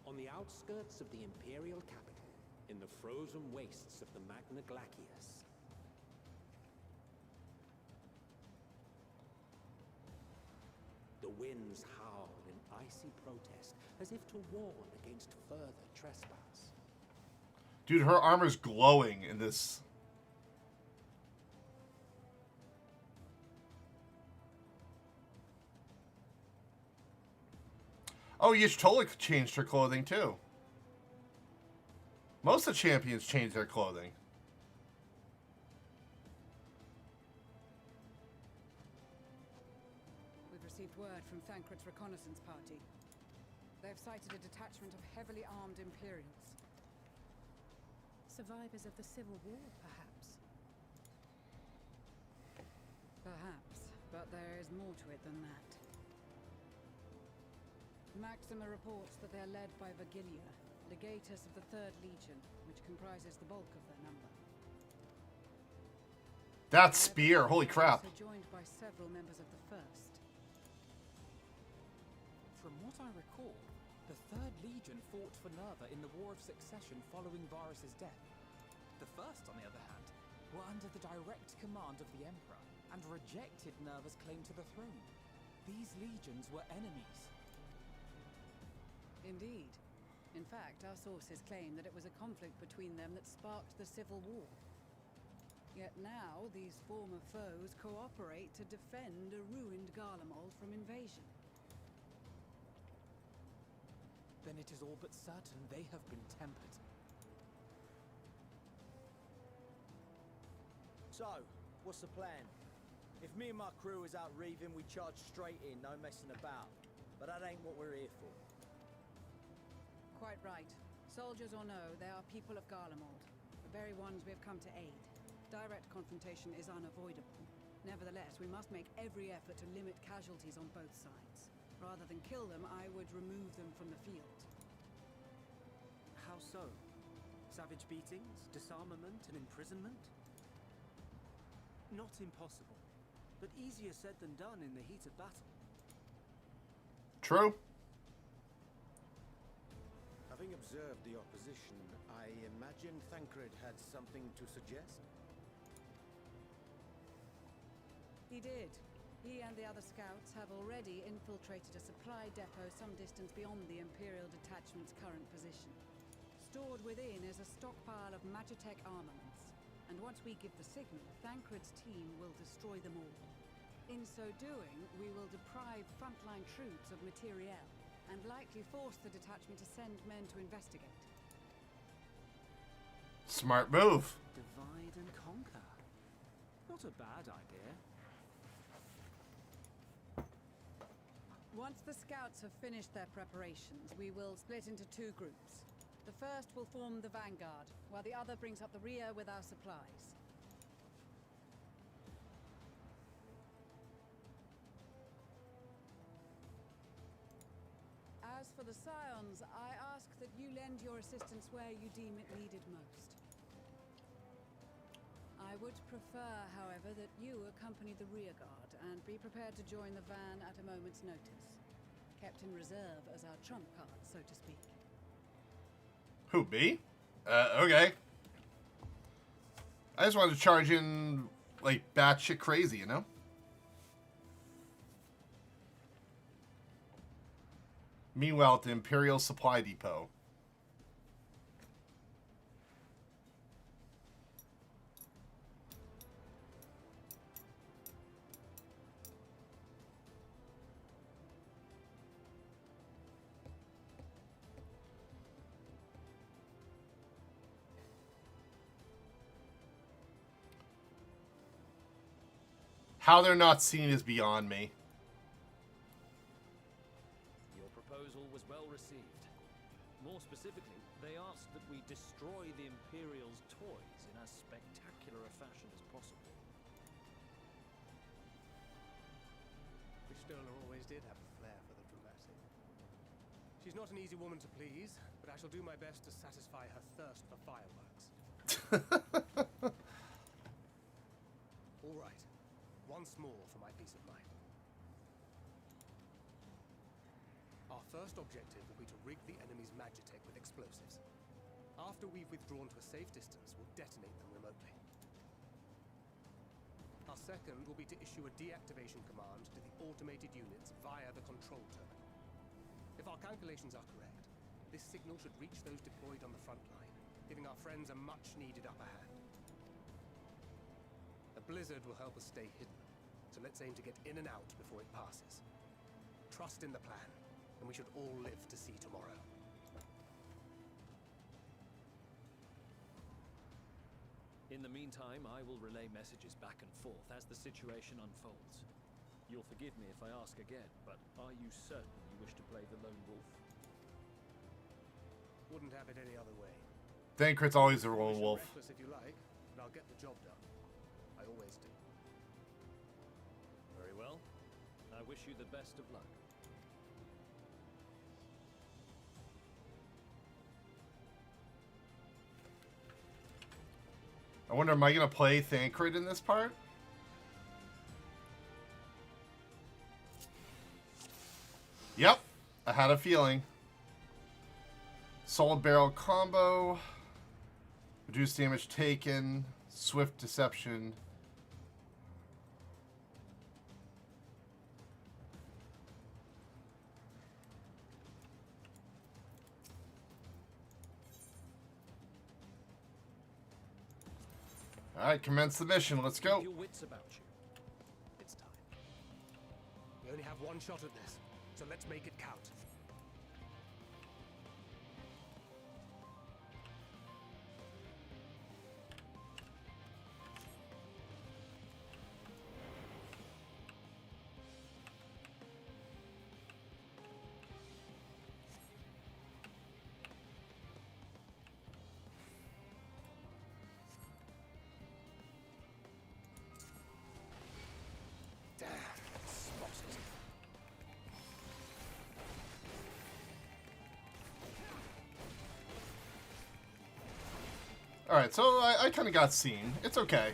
On the outskirts of the Imperial capital, in the frozen wastes of the Magna Glacius, the winds howl in icy protest, as if to warn against further trespass. Dude, her armor's glowing in this. Oh, Y'shtola changed her clothing too. Most of the champions change their clothing. We've received word from Thancred's reconnaissance party. They've sighted a detachment of heavily armed Imperials. Survivors of the Civil War, perhaps? Perhaps, but there is more to it than that. Maxima reports that they're led by Vergilia, legatus of the 3rd Legion, which comprises the bulk of their number. That spear, holy crap. They're joined by several members of the 1st. From what I recall, the 3rd Legion fought for Nerva in the War of Succession following Varus's death. The 1st, on the other hand, were under the direct command of the Emperor and rejected Nerva's claim to the throne. These legions were enemies. Indeed. In fact, our sources claim that it was a conflict between them that sparked the Civil War. Yet now, these former foes cooperate to defend a ruined Garlemald from invasion. Then it is all but certain they have been tempered. So, what's the plan? If me and my crew is out reaving, we charge straight in, no messing about. But that ain't what we're here for. Quite right. Soldiers or no, they are people of Garlemald, the very ones we have come to aid. Direct confrontation is unavoidable. Nevertheless, we must make every effort to limit casualties on both sides. Rather than kill them, I would remove them from the field. How so? Savage beatings, disarmament, and imprisonment? Not impossible, but easier said than done in the heat of battle. True. Having observed the opposition, I imagine Thancred had something to suggest? He did. He and the other scouts have already infiltrated a supply depot some distance beyond the Imperial detachment's current position. Stored within is a stockpile of Magitech armaments, and once we give the signal, Thancred's team will destroy them all. In so doing, we will deprive frontline troops of materiel, and likely force the detachment to send men to investigate. Smart move. Divide and conquer. Not a bad idea. Once the scouts have finished their preparations, we will split into 2 groups. The first will form the vanguard, while the other brings up the rear with our supplies. As for the Scions, I ask that you lend your assistance where you deem it needed most. I would prefer, however, that you accompany the rearguard and be prepared to join the van at a moment's notice. Kept in reserve as our trump card, so to speak. Who, me? Okay. I just wanted to charge in, like, batshit crazy, you know? Meanwhile, at the Imperial Supply Depot. How they're not seen is beyond me. Your proposal was well received. More specifically, they asked that we destroy the Imperial's toys in as spectacular a fashion as possible. Pistola always did have a flair for the dramatic. She's not an easy woman to please, but I shall do my best to satisfy her thirst for fireworks. All right. Once more for my peace of mind. Our first objective will be to rig the enemy's Magitech with explosives. After we've withdrawn to a safe distance, we'll detonate them remotely. Our second will be to issue a deactivation command to the automated units via the control terminal. If our calculations are correct, this signal should reach those deployed on the front line, giving our friends a much-needed upper hand. A blizzard will help us stay hidden, so let's aim to get in and out before it passes. Trust in the plan, and we should all live to see tomorrow. In the meantime, I will relay messages back and forth as the situation unfolds. You'll forgive me if I ask again, but are you certain you wish to play the lone wolf? Wouldn't have it any other way. Thancred's always a lone wolf. Reckless if you like, but I'll get the job done. I always do. Very well. I wish you the best of luck. I wonder, am I going to play Thancred in this part? Yep. I had a feeling. Solid barrel combo. Reduce damage taken. Swift deception. Alright, commence the mission. Let's go. Keep your wits about you. It's time. We only have one shot at this, so let's make it count. Damn, spotted. Alright, so I kind of got seen. It's okay.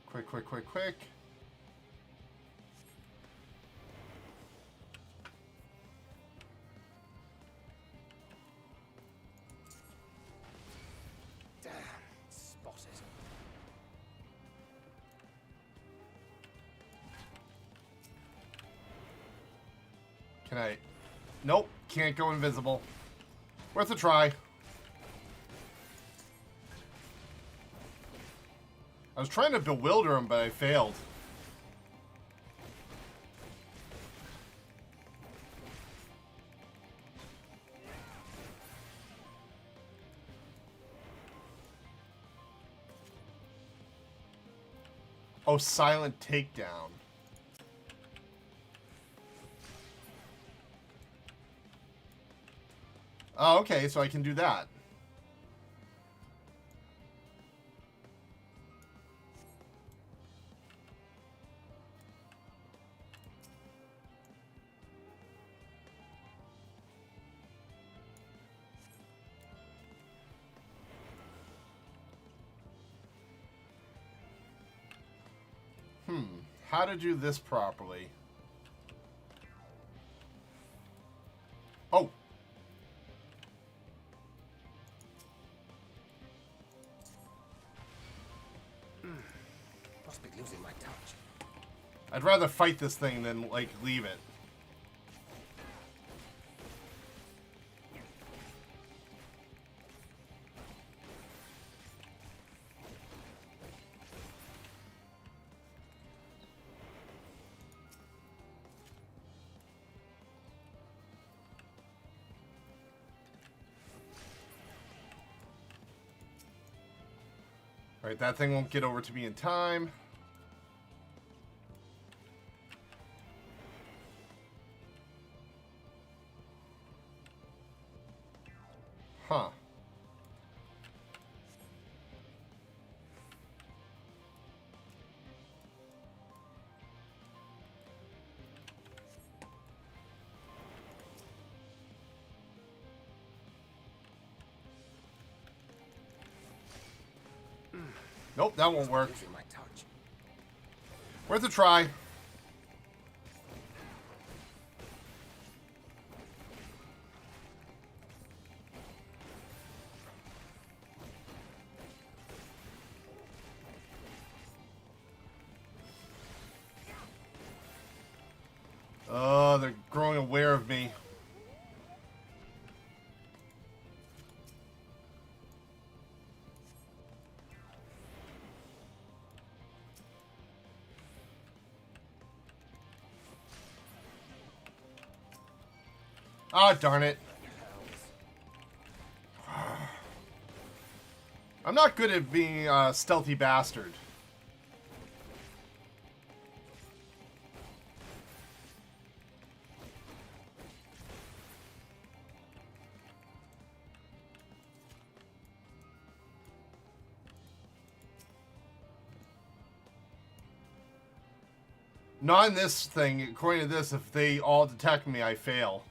Quick, quick, quick, quick. Damn, spotted. Can I? Nope, can't go invisible. Worth a try. I was trying to bewilder him, but I failed. Oh, silent takedown. Oh, okay, so I can do that. How to do this properly? Oh. Must be losing my touch. I'd rather fight this thing than, like, leave it. Alright, that thing won't get over to me in time. Huh. Nope, that won't work. Losing my touch. Worth a try. Oh, they're growing aware of me. Ah, darn it. I'm not good at being a stealthy bastard. Not in this thing. According to this, if they all detect me, I fail.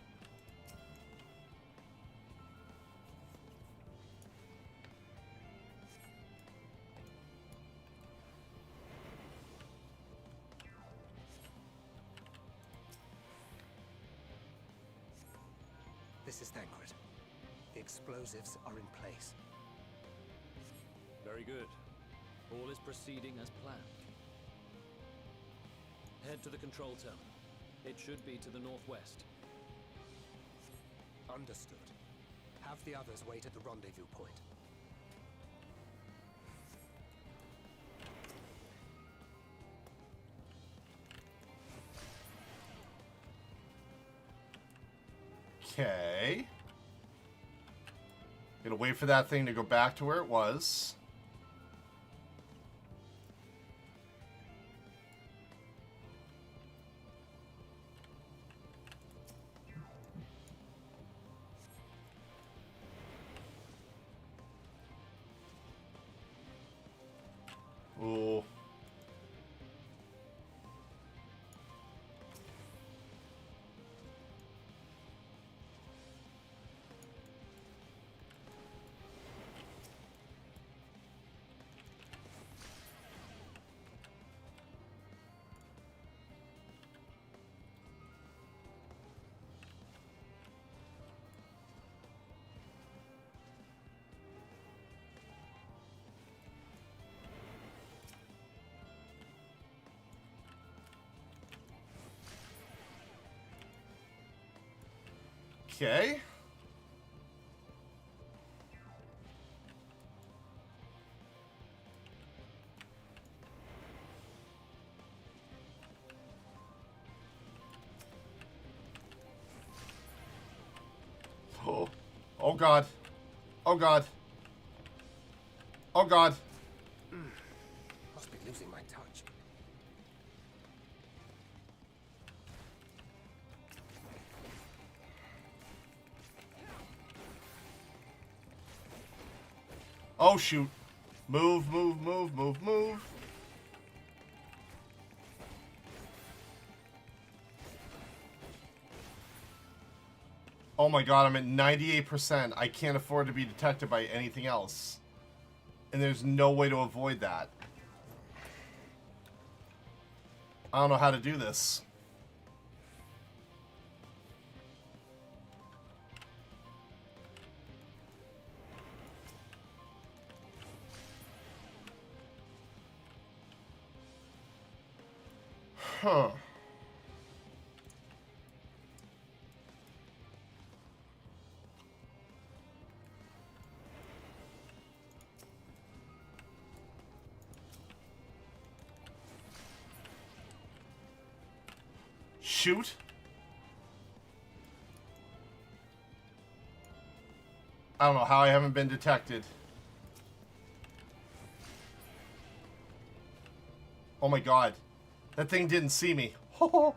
This is Thancred. The explosives are in place. Very good. All is proceeding as planned. Head to the control tower. It should be to the northwest. Understood. Have the others wait at the rendezvous point. Okay. Gonna wait for that thing to go back to where it was. Ooh. Okay. Oh. Oh God. Oh God. Oh God. Must be losing my touch. Oh shoot. Move, move, move, move, move. Oh my God, I'm at 98%. I can't afford to be detected by anything else. And there's no way to avoid that. I don't know how to do this. Huh. Shoot. I don't know how I haven't been detected. Oh my God. That thing didn't see me. Whew.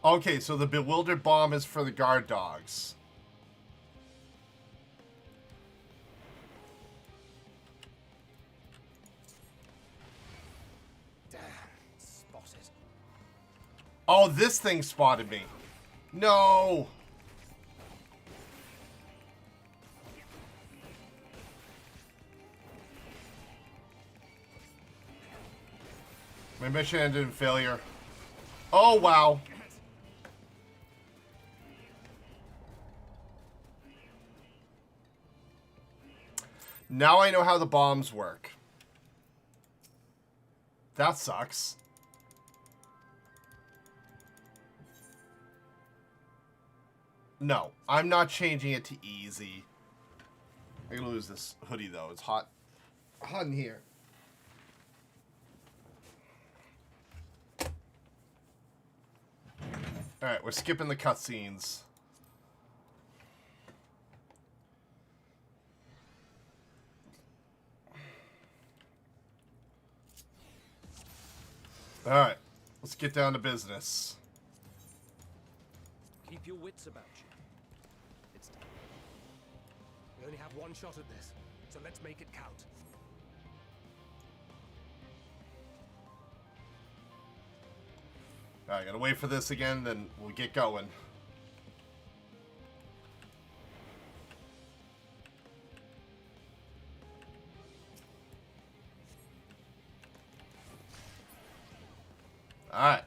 Okay, so the bewildered bomb is for the guard dogs. Damn, spotted. Oh, this thing spotted me. No. My mission ended in failure. Oh, wow. Now I know how the bombs work. That sucks. No, I'm not changing it to easy. I'm gonna lose this hoodie though. It's hot. Hot in here. Alright, we're skipping the cutscenes. Alright, let's get down to business. Keep Keep your wits about you. It's time. We only have one shot at this, so let's make it count. Alright, gotta wait for this again, then we'll get going. Alright.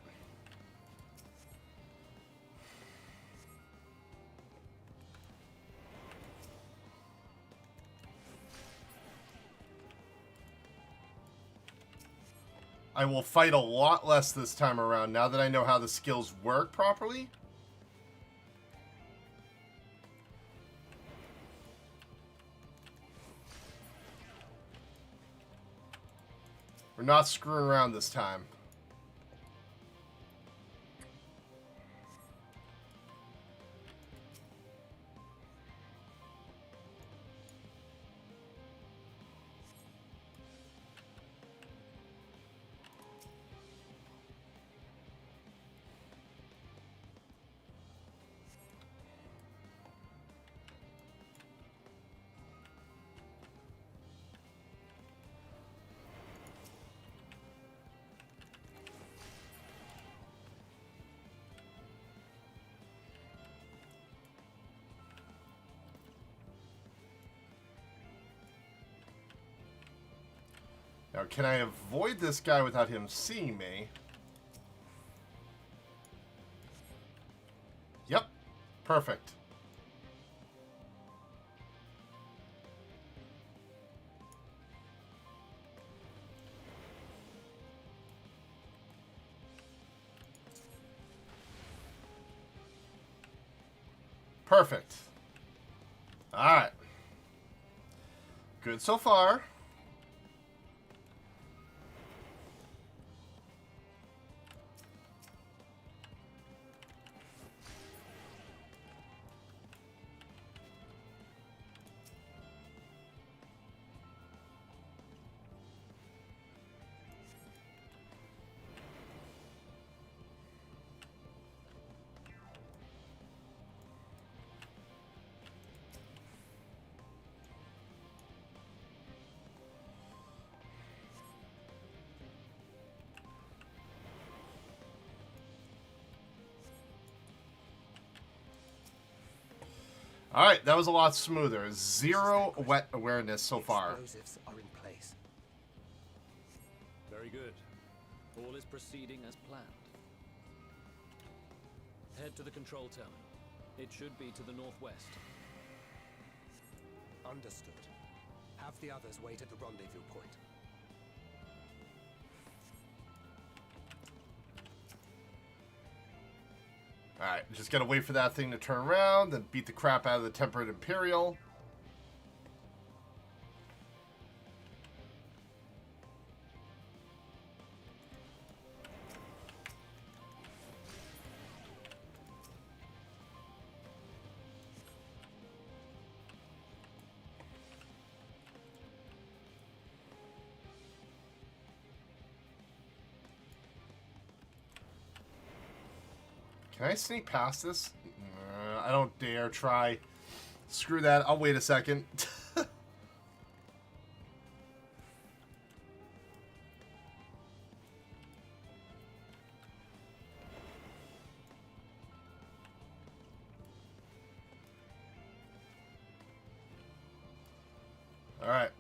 I will fight a lot less this time around now that I know how the skills work properly. We're not screwing around this time. Now, can I avoid this guy without him seeing me? Yep. Perfect. Perfect. Alright. Good so far. Alright, that was a lot smoother. Zero wet awareness so far. Explosives are in place. Very good. All is proceeding as planned. Head to the control terminal. It should be to the northwest. Understood. Have the others wait at the rendezvous point. Alright, just gotta wait for that thing to turn around, then beat the crap out of the Temperate Imperial. Can I sneak past this? I don't dare try. Screw that. I'll wait a second. All right.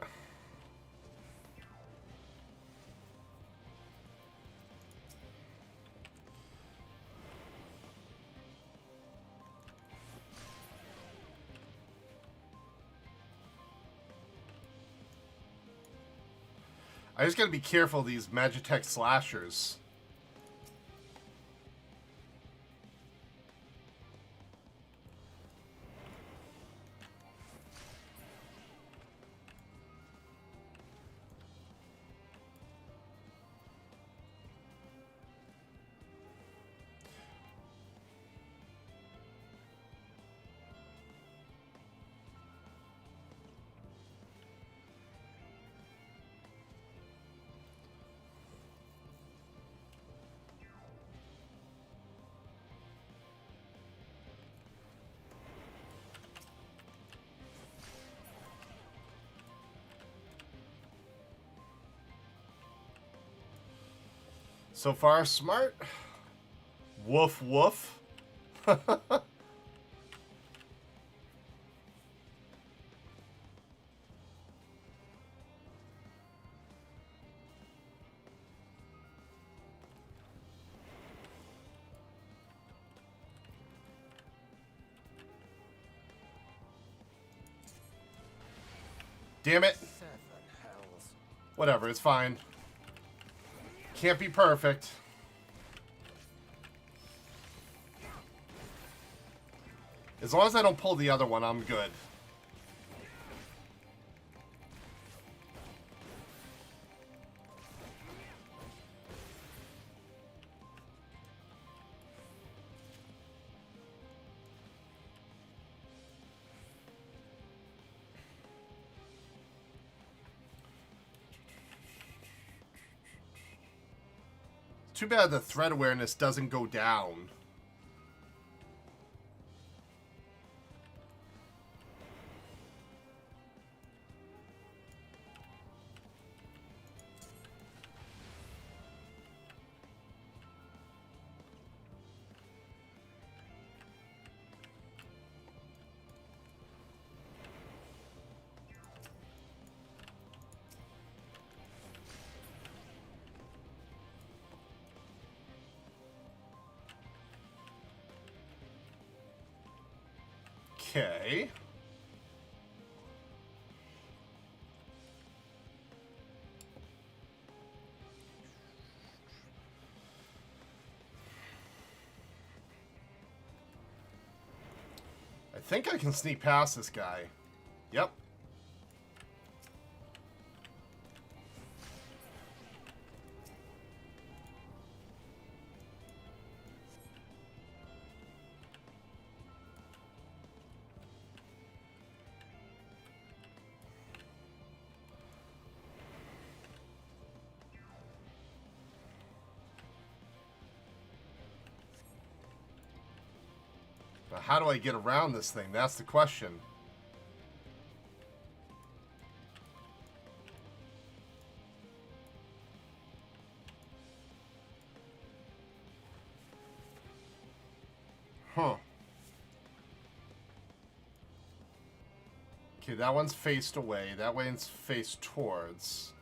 I just gotta be careful of these Magitech slashers. So far, smart. Woof woof. Damn it. Whatever, it's fine. Can't be perfect. As long as I don't pull the other one, I'm good. Too bad the threat awareness doesn't go down. Okay. I think I can sneak past this guy. Yep. But how do I get around this thing? That's the question. Huh. Okay, that one's faced away. That one's faced towards.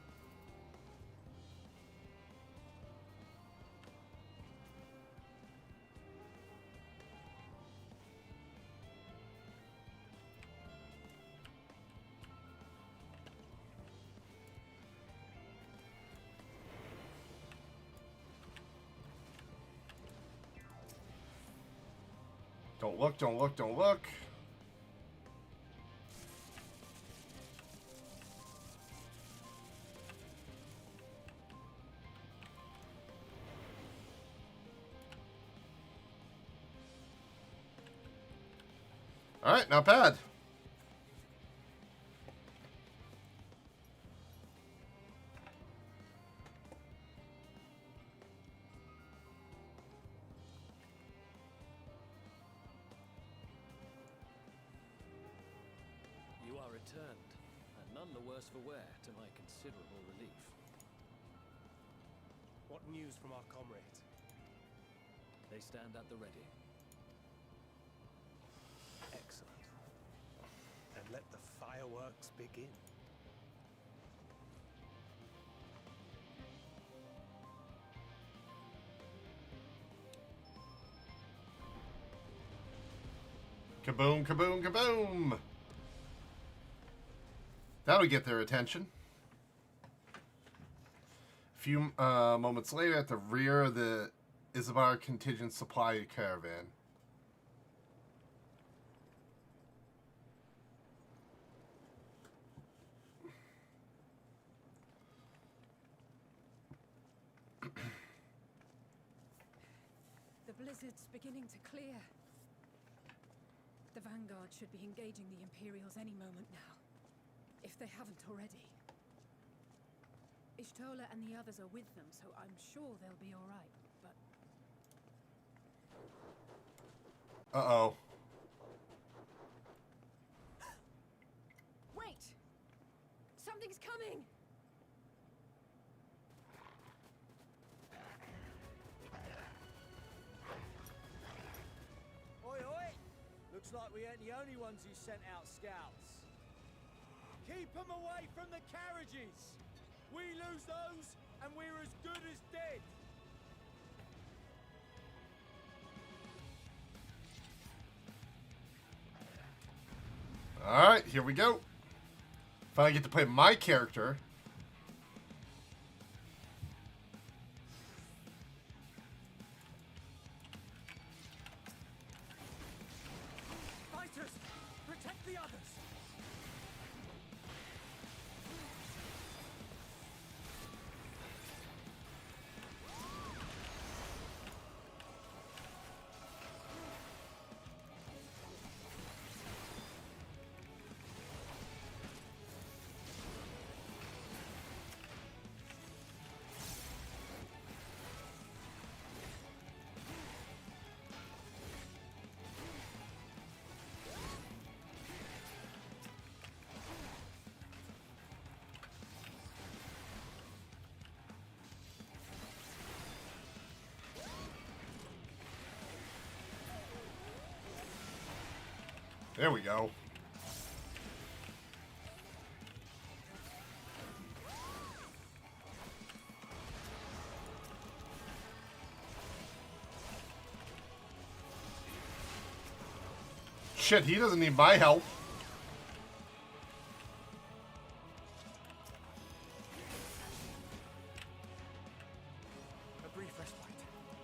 Don't look, don't look, don't look. All right, not bad. You are returned, and none the worse for wear, to my considerable relief. What news from our comrades? They stand at the ready. Excellent. And let the fireworks begin. Kaboom, kaboom, kaboom! That'll get their attention. A few moments later, at the rear of the Izabar contingent supply caravan. The blizzard's beginning to clear. The Vanguard should be engaging the Imperials any moment now, if they haven't already. Ishtola and the others are with them, so I'm sure they'll be all right, but... Uh-oh. Wait! Something's coming! like we ain't the only ones who sent out scouts. Keep them away from the carriages! We lose those, and we're as good as dead! Alright, here we go. Finally get to play my character. Fighters, protect the others! There we go. Shit, he doesn't need my help. A brief respite,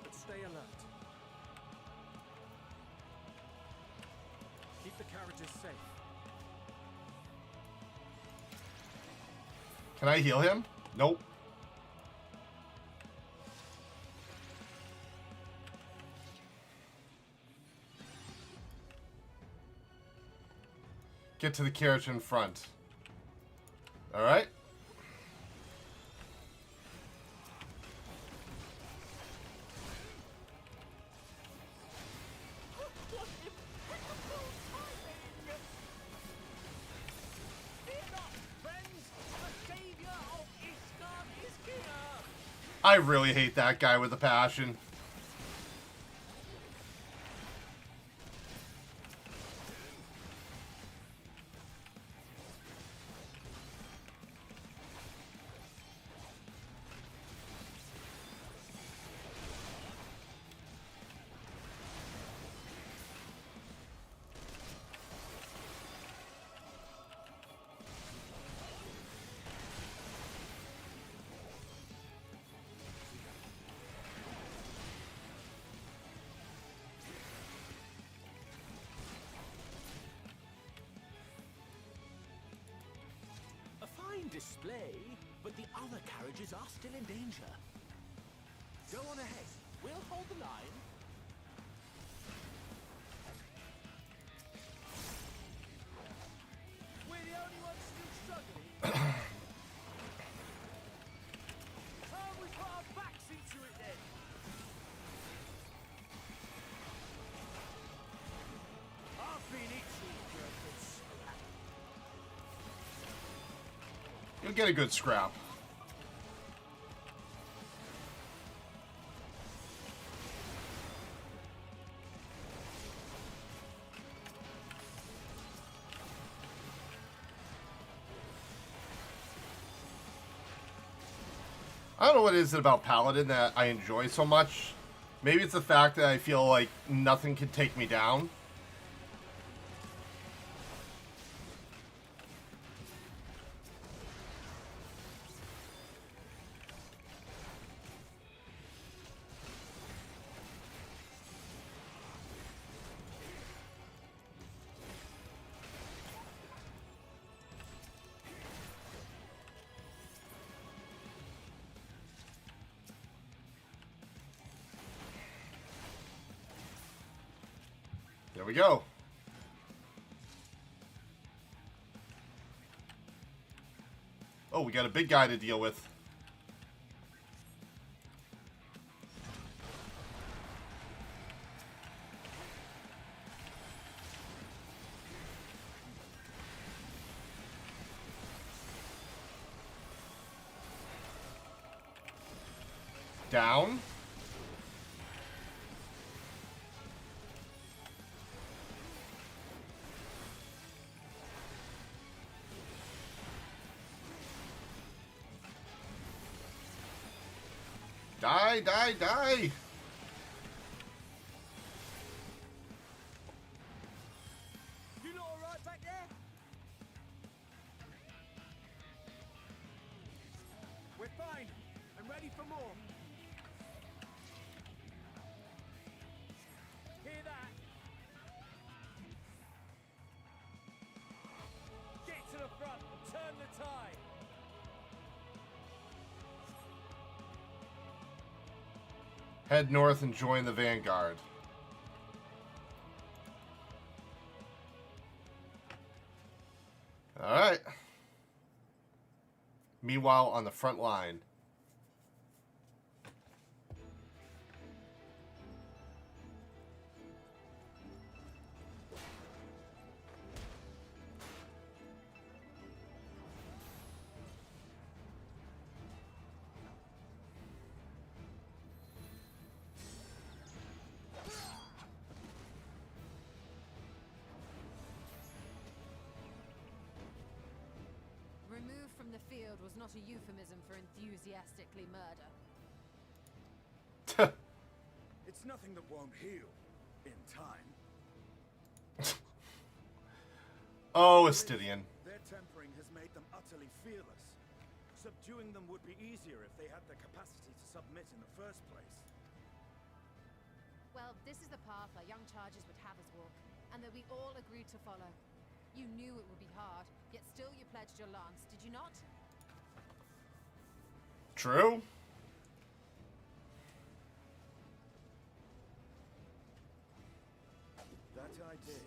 but stay alert. Keep the carriages safe. Can I heal him? Nope. Get to the carriage in front. Alright. I really hate that guy with a passion. Display, but the other carriages are still in danger. Go on ahead. We'll hold the line. We're the only ones still struggling. Oh, we put our backs into it then. I've been itching for a good scrap. You'll get a good scrap. I don't know what it is about Paladin that I enjoy so much. Maybe it's the fact that I feel like nothing can take me down. There we go. Oh, we got a big guy to deal with. Down. Die, die, die! You lot alright back there? We're fine. I'm ready for more. Hear that? Get to the front and turn the tide. Head north and join the vanguard. Alright. Meanwhile, on the front line. Removed from the field was not a euphemism for enthusiastically murder. It's nothing that won't heal in time. Oh, Astidian. Their tempering has made them utterly fearless. Subduing them would be easier if they had the capacity to submit in the first place. Well, this is the path our young chargers would have us walk, and that we all agreed to follow. You knew it would be hard, yet still you pledged your lance, did you not? True. That I did.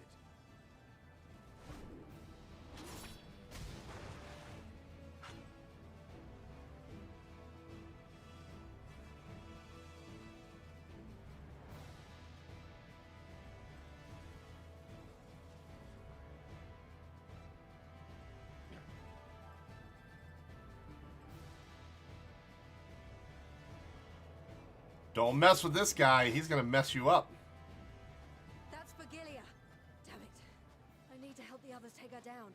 Don't mess with this guy. He's gonna mess you up. That's Virgilia. Damn it. I need to help the others take her down.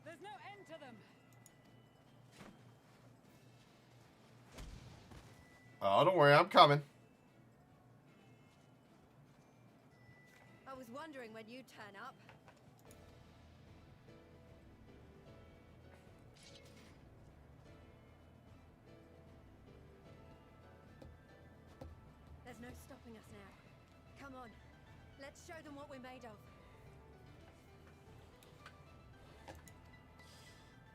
There's no end to them. Oh, don't worry. I'm coming. I was wondering when you'd turn up. There's no stopping us now. Come on. Let's show them what we're made of.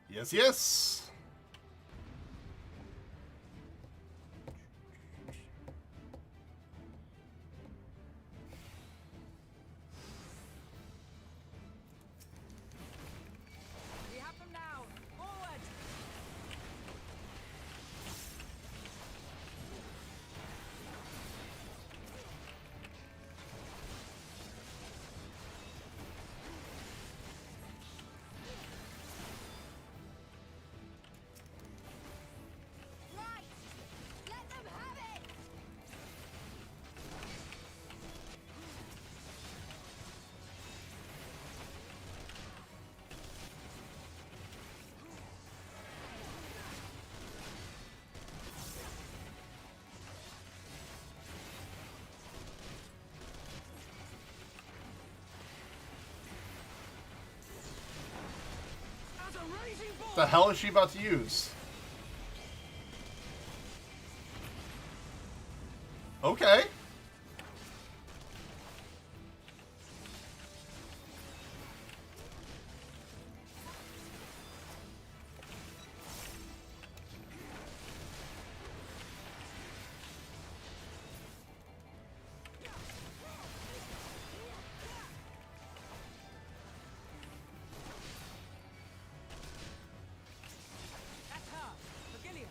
Yes, yes. We have them now. Forward. Right! Let them have it! As a raging bull! The hell is she about to use? Okay. That's her. Virgilia.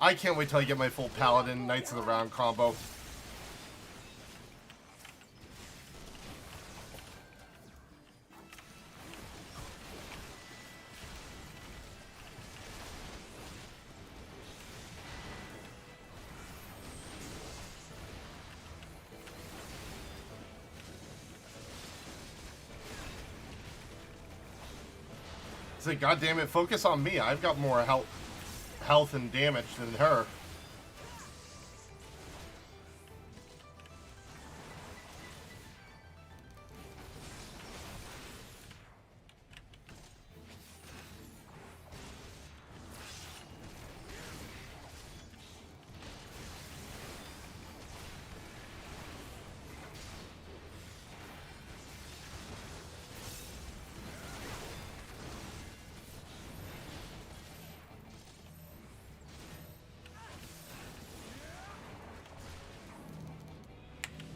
I can't wait till I get my full Paladin Knights of the Round combo. It's like, God damn it, focus on me. I've got more health and damage than her.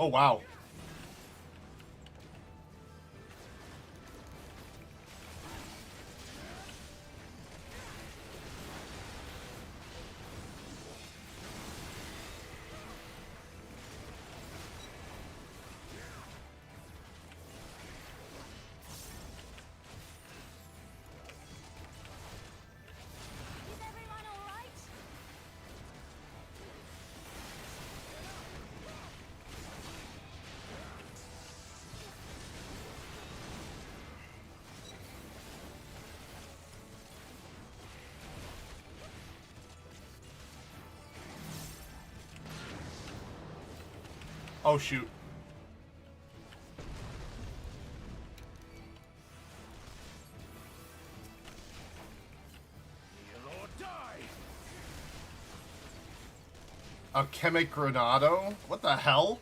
Oh, wow. Oh, shoot. A chemic granado? What the hell?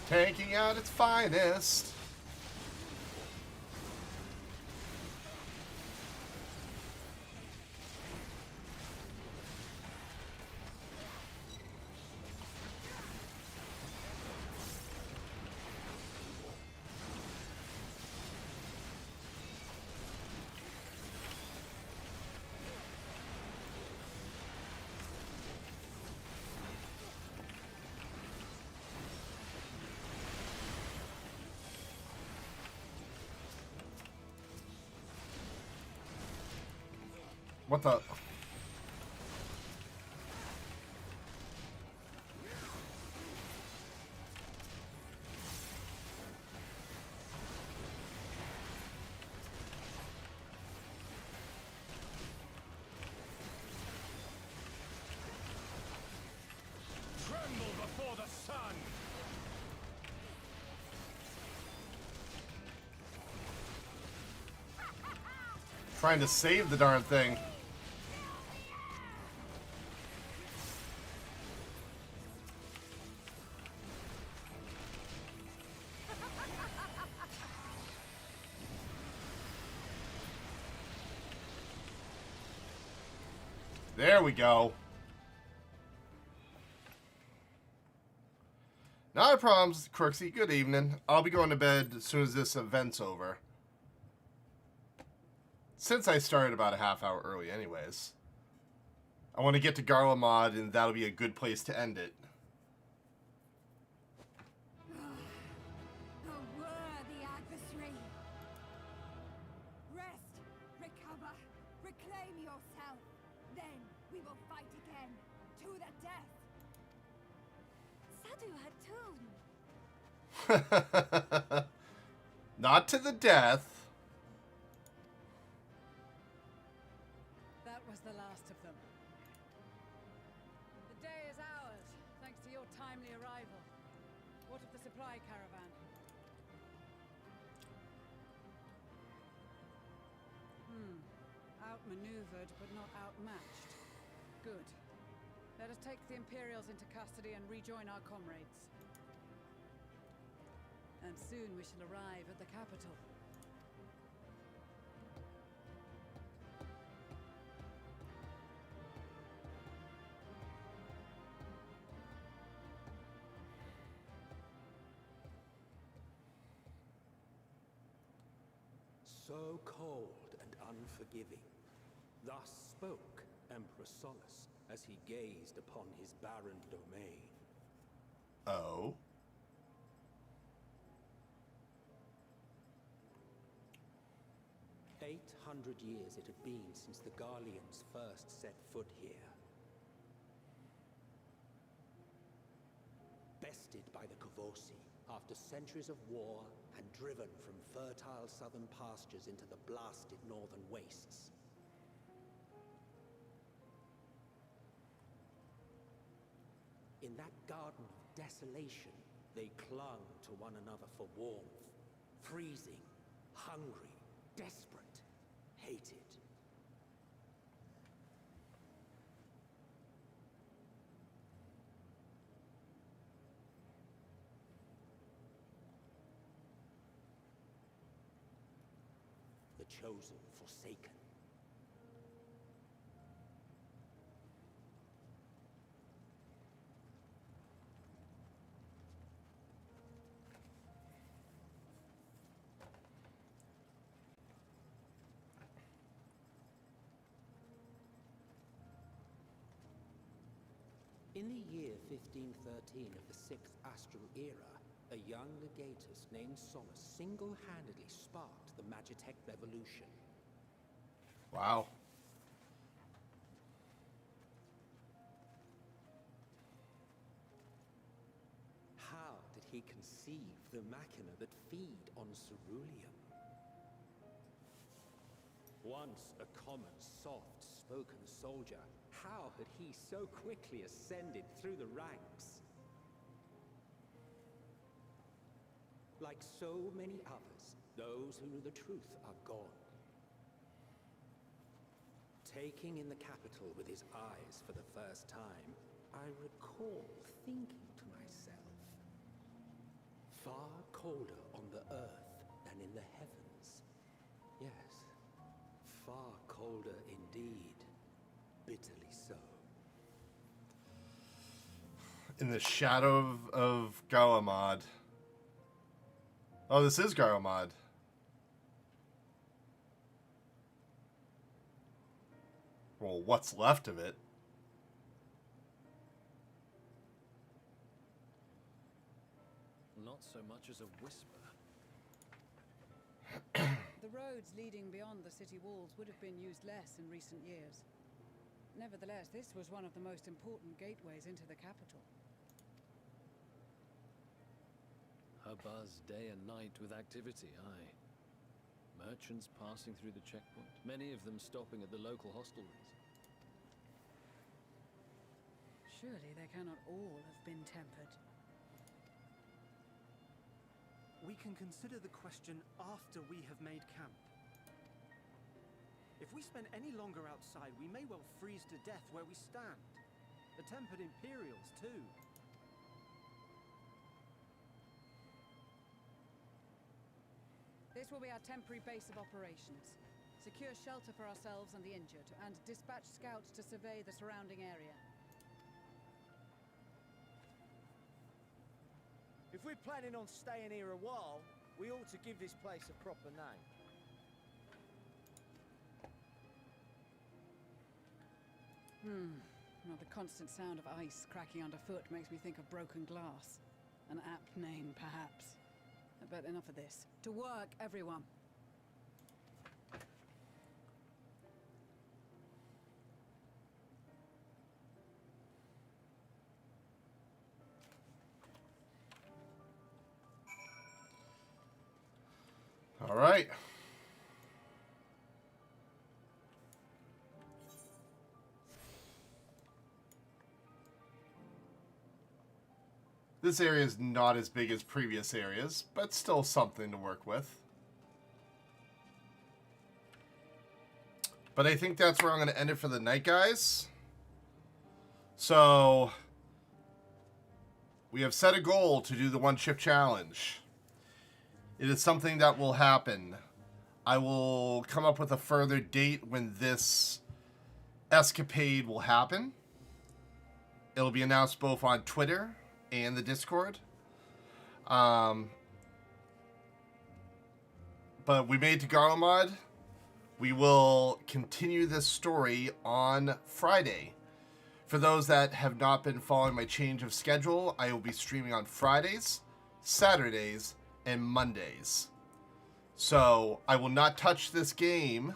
Tanking at its finest. What the? Tremble before the sun! Trying to save the darn thing. There we go. Not a problem, Crooksy. Good evening. I'll be going to bed as soon as this event's over. Since I started about a half hour early anyways. I want to get to Garlemald, and that'll be a good place to end it. A worthy adversary. Rest, recover, reclaim yourself. Then we will fight again, to the death. Sadu Hatun. Not to the death. That was the last of them. The day is ours, thanks to your timely arrival. What of the supply caravan? Outmaneuvered, but not outmatched. Good. Let us take the Imperials into custody and rejoin our comrades. And soon we shall arrive at the capital. So cold and unforgiving. Thus spoke Emperor Solus as he gazed upon his barren domain. Oh. 800 years it had been since the Garleans first set foot here. Bested by the Kavosi, after centuries of war and driven from fertile southern pastures into the blasted northern wastes. In that garden of desolation, they clung to one another for warmth, freezing, hungry, desperate, hated. The chosen forsaken. In the year 1513 of the 6th Astral Era, a young legatus named Solus single-handedly sparked the Magitech Revolution. Wow. How did he conceive the machina that feed on ceruleum? Once a common, soft-spoken soldier, how had he so quickly ascended through the ranks? Like so many others, those who knew the truth are gone. Taking in the capital with his eyes for the first time, I recall thinking to myself, far colder on the earth than in the heavens. Yes, far colder indeed. Bitterly so. In the shadow of Galamad. Oh, this is Galamad. Well, what's left of it? Not so much as a whisper. The roads leading beyond the city walls would have been used less in recent years. Nevertheless, this was one of the most important gateways into the capital. A buzz day and night with activity, aye. Merchants passing through the checkpoint, many of them stopping at the local hostelries. Surely they cannot all have been tempered. We can consider the question after we have made camp. If we spend any longer outside, we may well freeze to death where we stand. The tempered Imperials, too. This will be our temporary base of operations. Secure shelter for ourselves and the injured, and dispatch scouts to survey the surrounding area. If we're planning on staying here a while, we ought to give this place a proper name. Well, the constant sound of ice cracking underfoot makes me think of broken glass. An apt name, perhaps. But enough of this. To work, everyone! All right. This area is not as big as previous areas, but still something to work with. But I think that's where I'm going to end it for the night, guys. So, we have set a goal to do the one chip challenge. It is something that will happen. I will come up with a further date when this escapade will happen. It'll be announced both on Twitter and the Discord. But we made it to Garlemod. We will continue this story on Friday. For those that have not been following my change of schedule, I will be streaming on Fridays, Saturdays, and Mondays. So I will not touch this game,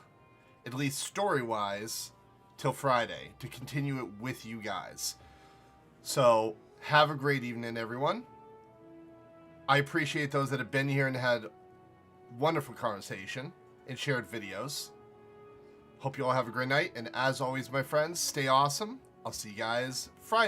at least story-wise, till Friday to continue it with you guys. So have a great evening, everyone. I appreciate those that have been here and had wonderful conversation and shared videos. Hope you all have a great night. And as always, my friends, stay awesome. I'll see you guys Friday.